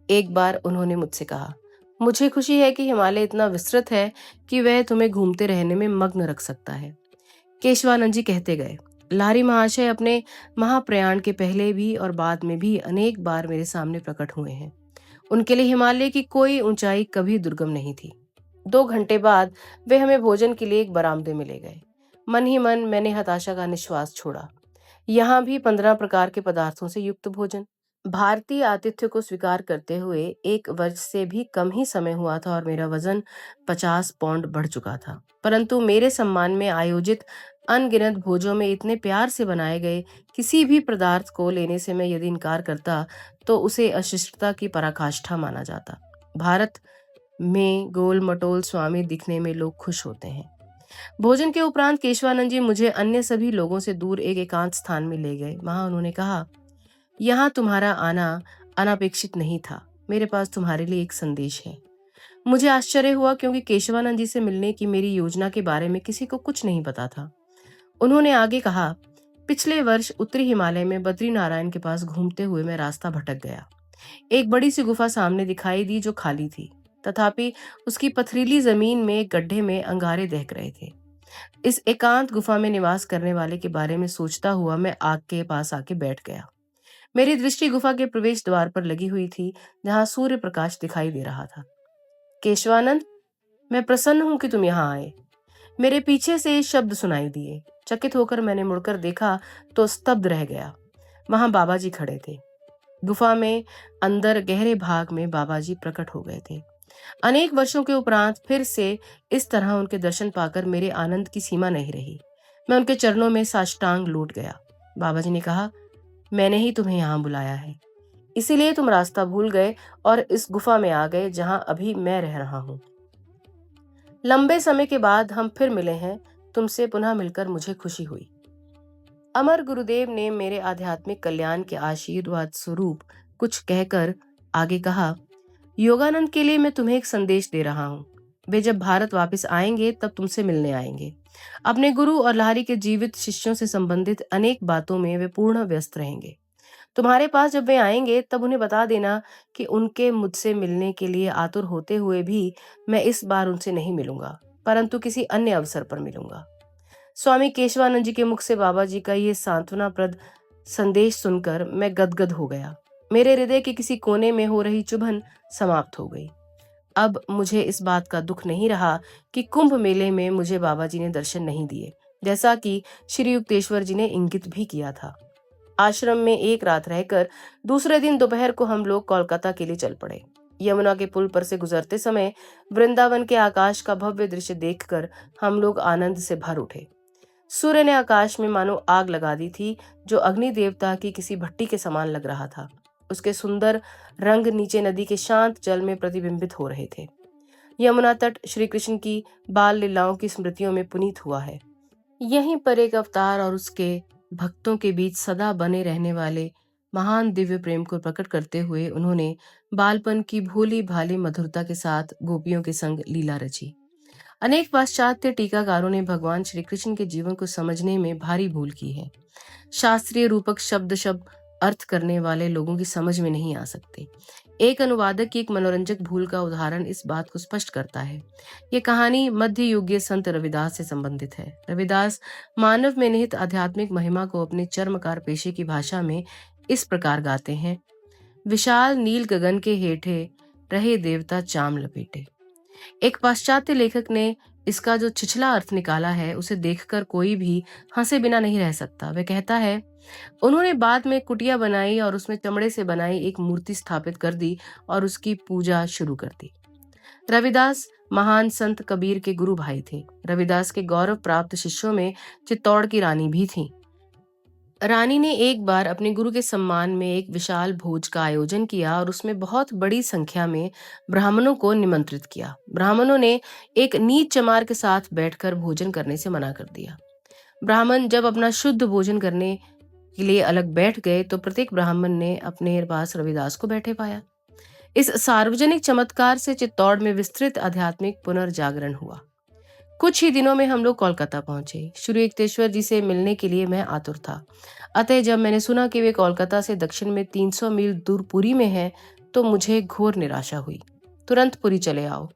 एक बार उन्होंने मुझसे कहा। मुझे खुशी है कि हिमालय इतना विस्तृत है कि वह तुम्हें घूमते रहने में मग्न रख सकता है। केशवानंद जी कहते गए। लारी महाशय अपने महाप्रयाण के पहले भी और बाद में भी अनेक बार मेरे सामने प्रकट हुए हैं। उनके लिए हिमालय की कोई ऊंचाई कभी दुर्गम नहीं थी। 2 घंटे बाद वे हमें भोजन के लिए एक बरामदे में ले गए। मन ही मन मैंने हताशा का निश्वास छोड़ा। यहाँ भी 15 प्रकार के पदार्थों से युक्त भोजन। भारतीय आतिथ्य को स्वीकार करते हुए 1 वर्ष से भी कम ही समय हुआ था और मेरा वजन 50 पौंड बढ़ चुका था, परंतु मेरे सम्मान में आयोजित अनगिनत भोजों में इतने प्यार से बनाए गए किसी भी पदार्थ को लेने से मैं यदि इनकार करता तो उसे अशिष्टता की पराकाष्ठा माना जाता। भारत में गोल मटोल स्वामी दिखने में लोग खुश होते हैं। भोजन के उपरांत केशवानंद जी मुझे अन्य सभी लोगों से दूर एक एकांत स्थान में ले गए। वहां उन्होंने कहा, यहाँ तुम्हारा आना अनपेक्षित नहीं था। मेरे पास तुम्हारे लिए एक संदेश है। मुझे आश्चर्य हुआ क्योंकि केशवानंद जी से मिलने की मेरी योजना के बारे में किसी को कुछ नहीं पता था। उन्होंने आगे कहा, पिछले वर्ष उत्तरी हिमालय में बद्री नारायण के पास घूमते हुए मैं रास्ता भटक गया। एक बड़ी सी गुफा सामने दिखाई दी जो खाली थी, तथापि उसकी पथरीली जमीन में एक गड्ढे में अंगारे दहक रहे थे। इस एकांत गुफा में निवास करने वाले के बारे में सोचता हुआ मैं आग के पास आके बैठ गया। मेरी दृष्टि गुफा के प्रवेश द्वार पर लगी हुई थी, जहां सूर्य प्रकाश दिखाई दे रहा था। केशवानंद, मैं प्रसन्न हूं कि तुम यहाँ आए। मेरे पीछे से शब्द सुनाई दिए। चकित होकर मैंने मुड़कर देखा तो स्तब्ध रह गया। वहां बाबा जी खड़े थे। गुफा में अंदर गहरे भाग में बाबा जी प्रकट हो गए थे। अनेक वर्षों के उपरांत फिर से इस तरह उनके दर्शन पाकर मेरे आनंद की सीमा नहीं रही। मैं उनके चरणों में साष्टांग लौट गया। बाबा जी ने कहा, मैंने ही तुम्हें यहाँ बुलाया है, इसीलिए तुम रास्ता भूल गए और इस गुफा में आ गए जहां अभी मैं रह रहा हूँ। लंबे समय के बाद हम फिर मिले हैं। तुमसे पुनः मिलकर मुझे खुशी हुई। अमर गुरुदेव ने मेरे आध्यात्मिक कल्याण के आशीर्वाद स्वरूप कुछ कहकर आगे कहा, योगानंद के लिए मैं तुम्हें एक संदेश दे रहा हूँ। वे जब भारत वापस आएंगे तब तुमसे मिलने आएंगे। अपने गुरु और लाहिरी के जीवित शिष्यों से संबंधित अनेक बातों में वे पूर्ण व्यस्त रहेंगे। तुम्हारे पास जब वे आएंगे तब उन्हें बता देना कि उनके मुझसे मिलने के लिए आतुर होते हुए भी मैं इस बार उनसे नहीं मिलूंगा, परंतु किसी अन्य अवसर पर मिलूंगा। स्वामी केशवानंद जी के मुख से बाबा जी का ये सांत्वनाप्रद संदेश सुनकर मैं गदगद हो गया। मेरे हृदय के किसी कोने में हो रही चुभन समाप्त हो गई। अब मुझे इस बात का दुख नहीं रहा कि कुंभ मेले में मुझे बाबा जी ने दर्शन नहीं दिए, जैसा कि श्री युक्तेश्वर जी ने इंगित भी किया था। आश्रम में एक रात रहकर दूसरे दिन दोपहर को हम लोग कोलकाता के लिए चल पड़े। यमुना के पुल पर से गुजरते समय वृंदावन के आकाश का भव्य दृश्य देखकर हम लोग आनंद से भर उठे। सूर्य ने आकाश में मानो आग लगा दी थी, जो अग्नि देवता की किसी भट्टी के समान लग रहा था। उसके सुंदर रंग नीचे नदी के शांत जल में प्रतिबिंबित हो रहे थे। यमुना तट श्री कृष्ण की बाल लीलाओं की स्मृतियों में पुनीत हुआ है। यहीं पर एक अवतार और उसके भक्तों के बीच सदा बने रहने वाले महान दिव्य प्रेम को प्रकट करते हुए उन्होंने बालपन की भोली भाली मधुरता के साथ गोपियों के संग लीला रची। अनेक पाश्चात्य टीकाकारों ने भगवान श्री कृष्ण के जीवन को समझने में भारी भूल की है। शास्त्रीय रूपक शब्द अर्थ करने वाले लोगों की समझ में नहीं आ सकते। एक अनुवादक की एक मनोरंजक भूल का उदाहरण इस बात को स्पष्ट करता है। ये कहानी मध्य युगीय संत रविदास से संबंधित है। रविदास मानव में निहित आध्यात्मिक महिमा को अपने चर्मकार पेशे की भाषा में इस प्रकार गाते हैं, विशाल नील गगन के हेठे रहे देवता चाम लपेटे। एक पाश्चात्य लेखक ने इसका जो छिछला अर्थ निकाला है उसे देखकर कोई भी हंसे बिना नहीं रह सकता। वह कहता है, उन्होंने बाद में कुटिया बनाई और उसमें चमड़े से बनाई एक मूर्ति स्थापित कर दी और उसकी पूजा शुरू कर दी। रविदास महान संत कबीर के गुरु भाई थे। रविदास के गौरव प्राप्त शिष्यों में चित्तौड़ की रानी भी थी। रानी ने एक बार अपने गुरु के सम्मान में एक विशाल भोज का आयोजन किया और उसमें बहुत बड़ी संख्या में ब्राह्मणों को निमंत्रित किया। ब्राह्मणों ने एक नीच चमार के साथ बैठकर भोजन करने से मना कर दिया। ब्राह्मण जब अपना शुद्ध भोजन करने के लिए अलग बैठ गए तो प्रत्येक ब्राह्मण ने अपने पास रविदास को बैठे पाया। इस सार्वजनिक चमत्कार से चित्तौड़ में विस्तृत आध्यात्मिक पुनर्जागरण हुआ। कुछ ही दिनों में हम लोग कोलकाता पहुंचे। श्री युक्तेश्वर जी से मिलने के लिए मैं आतुर था। अतः जब मैंने सुना कि वे कोलकाता से दक्षिण में 300 मील दूर पुरी में हैं, तो मुझे घोर निराशा हुई। तुरंत पुरी चले आओ,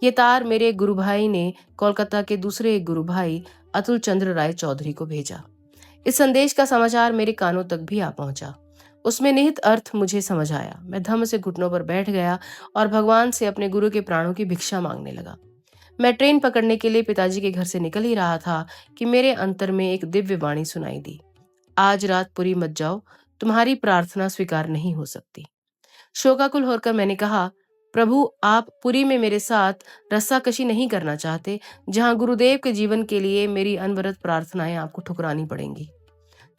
ये तार मेरे गुरु भाई ने कोलकाता के दूसरे एक गुरु भाई अतुल चंद्र राय चौधरी को भेजा। इस संदेश का समाचार मेरे कानों तक भी आ पहुंचा। उसमें निहित अर्थ मुझे समझ आया। मैं धम्म से घुटनों पर बैठ गया और भगवान से अपने गुरु के प्राणों की भिक्षा मांगने लगा। मैं ट्रेन पकड़ने के लिए पिताजी के घर से निकल ही रहा था कि मेरे अंतर में एक दिव्य वाणी सुनाई दी। आज रात पुरी मत जाओ, तुम्हारी प्रार्थना स्वीकार नहीं हो सकती। शोकाकुल होकर मैंने कहा, प्रभु, आप पुरी में मेरे साथ रस्साकशी नहीं करना चाहते, जहां गुरुदेव के जीवन के लिए मेरी अनवरत प्रार्थनाएं आपको ठुकरानी पड़ेंगी।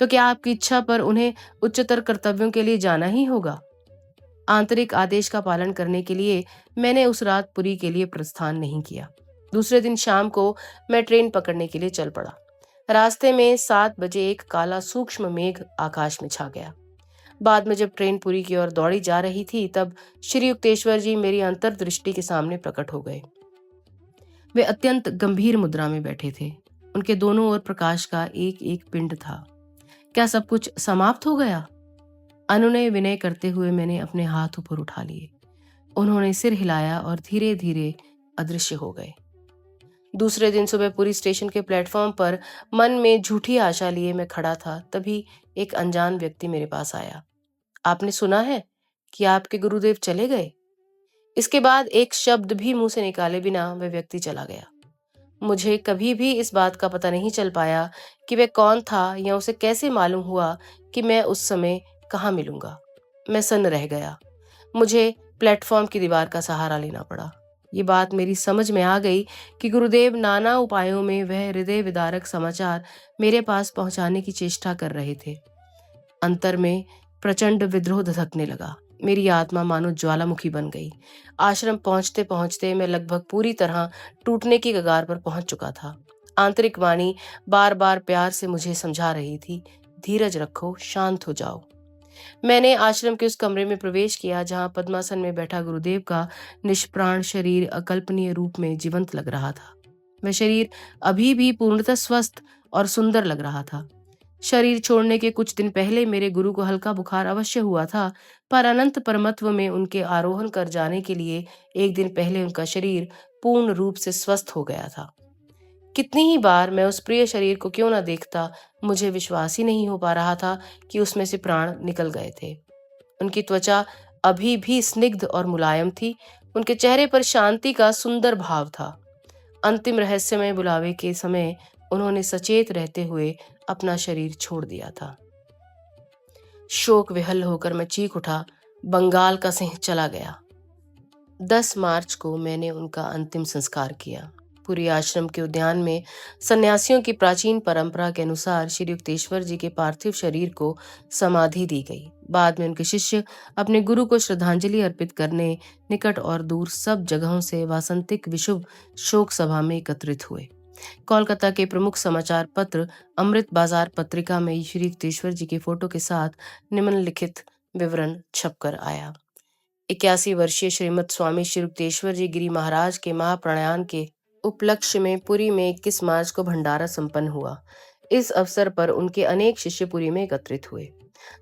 तो क्या आपकी इच्छा पर उन्हें उच्चतर कर्तव्यों के लिए जाना ही होगा? आंतरिक आदेश का पालन करने के लिए मैंने उस रात पुरी के लिए प्रस्थान नहीं किया। दूसरे दिन शाम को मैं ट्रेन पकड़ने के लिए चल पड़ा। रास्ते में 7 बजे एक काला सूक्ष्म मेघ आकाश में छा गया। बाद में जब ट्रेन पुरी की ओर दौड़ी जा रही थी, तब श्री युक्तेश्वर जी मेरी अंतर्दृष्टि के सामने प्रकट हो गए। वे अत्यंत गंभीर मुद्रा में बैठे थे। उनके दोनों ओर प्रकाश का एक एक पिंड था। क्या सब कुछ समाप्त हो गया? अनुनय विनय करते हुए मैंने अपने हाथ ऊपर उठा लिए। उन्होंने सिर हिलाया और धीरे धीरे अदृश्य हो गए। दूसरे दिन सुबह पुरी स्टेशन के प्लेटफॉर्म पर मन में झूठी आशा लिए मैं खड़ा था, तभी एक अनजान व्यक्ति मेरे पास आया। आपने सुना है कि आपके गुरुदेव चले गए? इसके बाद एक शब्द भी मुंह से निकाले बिना वह व्यक्ति चला गया। मुझे कभी भी इस बात का पता नहीं चल पाया कि वह कौन था या उसे कैसे मालूम हुआ कि मैं उस समय कहाँ मिलूंगा। मैं सन्न रह गया। मुझे प्लेटफॉर्म की दीवार का सहारा लेना पड़ा। ये बात मेरी समझ में आ गई कि गुरुदेव नाना उपायों में वह हृदय विदारक समाचार मेरे पास पहुंचाने की चेष्टा कर रहे थे। अंतर में प्रचंड विद्रोह धधकने लगा। मेरी आत्मा मानो ज्वालामुखी बन गई। आश्रम पहुंचते पहुंचते मैं लगभग पूरी तरह टूटने की कगार पर पहुंच चुका था। आंतरिक वाणी बार बार प्यार से मुझे समझा रही थी, धीरज रखो, शांत हो जाओ। मैंने आश्रम के उस कमरे में प्रवेश किया जहां पद्मासन में बैठा गुरुदेव का निष्प्राण शरीर अकल्पनीय रूप में जीवंत लग रहा था। वह शरीर अभी भी पूर्णतः स्वस्थ और सुंदर लग रहा था। शरीर छोड़ने के कुछ दिन पहले मेरे गुरु को हल्का बुखार अवश्य हुआ था, पर अनंत परमत्व में उनके आरोहण कर जाने के लिए एक दिन पहले उनका शरीर पूर्ण रूप से स्वस्थ हो गया था। कितनी ही बार मैं उस प्रिय शरीर को क्यों न देखता, मुझे विश्वास ही नहीं हो पा रहा था कि उसमें से प्राण निकल गए थे। उनकी त्वचा अभी भी स्निग्ध और मुलायम थी। उनके चेहरे पर शांति का सुंदर भाव था। अंतिम रहस्यमय बुलावे के समय उन्होंने सचेत रहते हुए अपना शरीर छोड़ दिया था। शोक विहल होकर मैं चीख उठा, बंगाल का सिंह चला गया। 10 मार्च को मैंने उनका अंतिम संस्कार किया। पूरी आश्रम के उद्यान में सन्यासियों की प्राचीन परंपरा के अनुसार श्री युक्तेश्वर जी के पार्थिव शरीर को समाधि दी गई। बाद में उनके शिष्य अपने गुरु को श्रद्धांजलि अर्पित करने निकट और दूर सब जगहों से वासंतिक विशुभ शोक सभा में एकत्रित हुए। कोलकाता के प्रमुख समाचार पत्र अमृत बाजार पत्रिका में श्री युक्तेश्वर जी के फोटो के साथ निम्नलिखित विवरण छपकर आया। 81 वर्षीय श्रीमद स्वामी श्री युक्तेश्वर जी गिरी महाराज के महाप्रयाण के उपलक्ष्य में पुरी में 21 मार्च को भंडारा संपन्न हुआ। इस अवसर पर उनके अनेक शिष्य पुरी में एकत्रित हुए।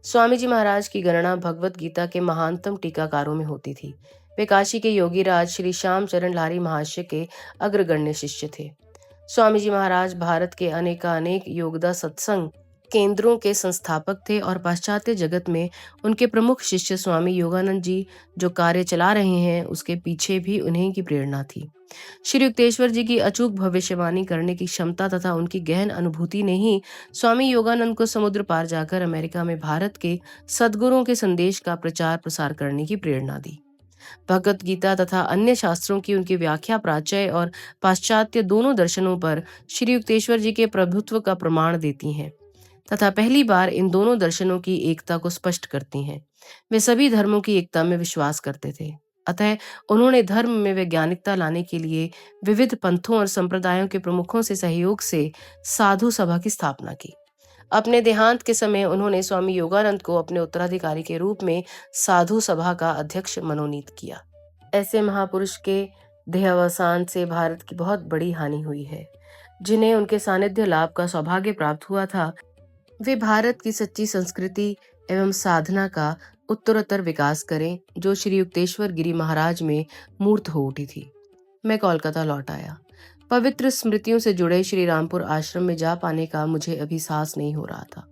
स्वामी जी महाराज की गणना भगवत गीता के महानतम टीकाकारों में होती थी। वे काशी के योगीराज श्री श्याम चरण लारी महाशय के अग्रगण्य शिष्य थे। स्वामी जी महाराज भारत के अनेक योगदा सत्संग केंद्रों के संस्थापक थे और पाश्चात्य जगत में उनके प्रमुख शिष्य स्वामी योगानंद जी जो कार्य चला रहे हैं, उसके पीछे भी उन्हीं की प्रेरणा थी। श्री युक्तेश्वर जी की अचूक भविष्यवाणी करने की क्षमता तथा उनकी गहन अनुभूति ने ही स्वामी योगानंद को समुद्र पार जाकर अमेरिका में भारत के सद्गुरुओं के संदेश का प्रचार प्रसार करने की प्रेरणा दी। भगवत गीता तथा अन्य शास्त्रों की उनकी व्याख्या प्राच्य और पाश्चात्य दोनों दर्शनों पर श्री युक्तेश्वर जी के प्रभुत्व का प्रमाण देती हैं तथा पहली बार इन दोनों दर्शनों की एकता को स्पष्ट करती हैं। वे सभी धर्मों की एकता में विश्वास करते थे। अतः उन्होंने धर्म में वैज्ञानिकता लाने के लिए विविध पंथों और संप्रदायों के प्रमुखों से सहयोग से साधु सभा की स्थापना की। अपने देहांत के समय उन्होंने स्वामी योगानंद को अपने उत्तराधिकारी के रूप में साधु सभा का अध्यक्ष मनोनीत किया। ऐसे महापुरुष के देहावसान से भारत की बहुत बड़ी हानि हुई है। जिन्हें उनके सानिध्य लाभ का सौभाग्य प्राप्त हुआ था, वे भारत की सच्ची संस्कृति एवं साधना का उत्तरोत्तर विकास करें, जो श्री युक्तेश्वर गिरी महाराज में मूर्त हो उठी थी। मैं कोलकाता लौट आया। पवित्र स्मृतियों से जुड़े श्री रामपुर आश्रम में जा पाने का मुझे अभी साहस नहीं हो रहा था।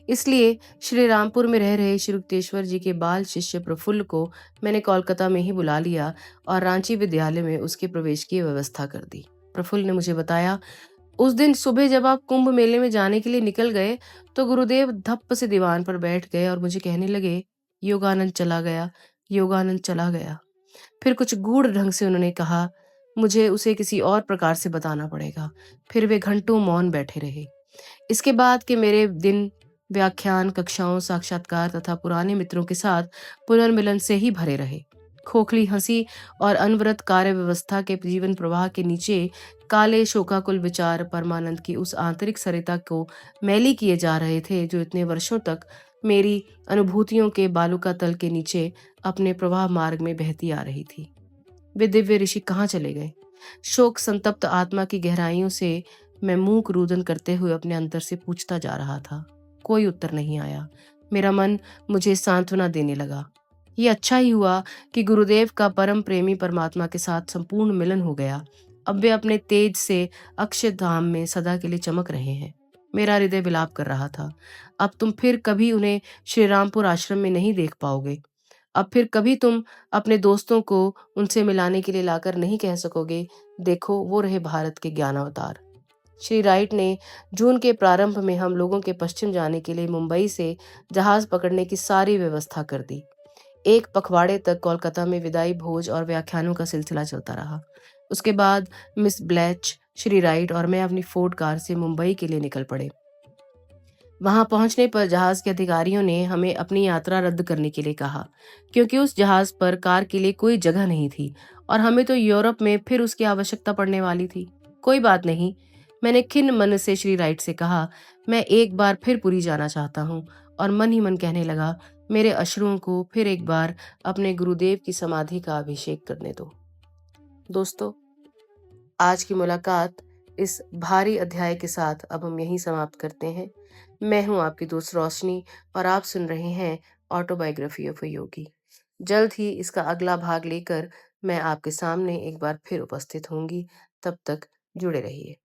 इसलिए श्री रामपुर में रह रहे श्री युक्तेश्वर जी के बाल शिष्य प्रफुल्ल को मैंने कोलकाता में ही बुला लिया और रांची विद्यालय में उसके प्रवेश की व्यवस्था कर दी। प्रफुल्ल ने मुझे बताया, उस दिन सुबह जब आप कुंभ मेले में जाने के लिए निकल गए, तो गुरुदेव धप्प से दीवान पर बैठ गए और मुझे कहने लगे, योगानंद चला गया, योगानंद चला गया। फिर कुछ गूढ़ ढंग से उन्होंने कहा, मुझे उसे किसी और प्रकार से बताना पड़ेगा। फिर वे घंटों मौन बैठे रहे। इसके बाद के मेरे दिन व्याख्यान कक्षाओं, साक्षात्कार तथा पुराने मित्रों के साथ पुनर्मिलन से ही भरे रहे। खोखली हंसी और अनवरत कार्य व्यवस्था के जीवन प्रवाह के नीचे काले शोकाकुल विचार परमानंद की उस आंतरिक सरिता को मैली किए जा रहे थे, जो इतने वर्षों तक मेरी अनुभूतियों के बालुका तल के नीचे अपने प्रवाह मार्ग में बहती आ रही थी। वे दिव्य ऋषि कहाँ चले गए? शोक संतप्त आत्मा की गहराइयों से मैं मूक रुदन करते हुए अपने अंतर से पूछता जा रहा था। कोई उत्तर नहीं आया। मेरा मन मुझे सांत्वना देने लगा। ये अच्छा ही हुआ कि गुरुदेव का परम प्रेमी परमात्मा के साथ संपूर्ण मिलन हो गया। अब वे अपने तेज से अक्षय धाम में सदा के लिए चमक रहे हैं। मेरा हृदय विलाप कर रहा था। अब तुम फिर कभी उन्हें श्री रामपुर आश्रम में नहीं देख पाओगे। अब फिर कभी तुम अपने दोस्तों को उनसे मिलाने के लिए लाकर नहीं कह सकोगे, देखो वो रहे भारत के ज्ञान अवतार। श्री राइट ने जून के प्रारंभ में हम लोगों के पश्चिम जाने के लिए मुंबई से जहाज पकड़ने की सारी व्यवस्था कर दी। एक पखवाड़े तक कोलकाता में विदाई भोज और व्याख्यानों का सिलसिला चलता रहा। उसके बाद मिस ब्लैच, श्री राइट और मैं अपनी फोर्ड कार से मुंबई के लिए निकल पड़े। वहां पहुंचने पर जहाज के अधिकारियों ने हमें अपनी यात्रा रद्द करने के लिए कहा, क्योंकि उस जहाज पर कार के लिए कोई जगह नहीं थी और हमें तो यूरोप में फिर उसकी आवश्यकता पड़ने वाली थी। कोई बात नहीं, मैंने खिन्न मन से श्री राइट से कहा, मैं एक बार फिर पुरी जाना चाहता हूँ, और मन ही मन कहने लगा, मेरे अश्रुओं को फिर एक बार अपने गुरुदेव की समाधि का अभिषेक करने दो। दोस्तों, आज की मुलाकात इस भारी अध्याय के साथ अब हम यहीं समाप्त करते हैं। मैं हूं आपकी दोस्त रोशनी और आप सुन रहे हैं ऑटोबायोग्राफी ऑफ अ योगी। जल्द ही इसका अगला भाग लेकर मैं आपके सामने एक बार फिर उपस्थित होंगी। तब तक जुड़े रहिए।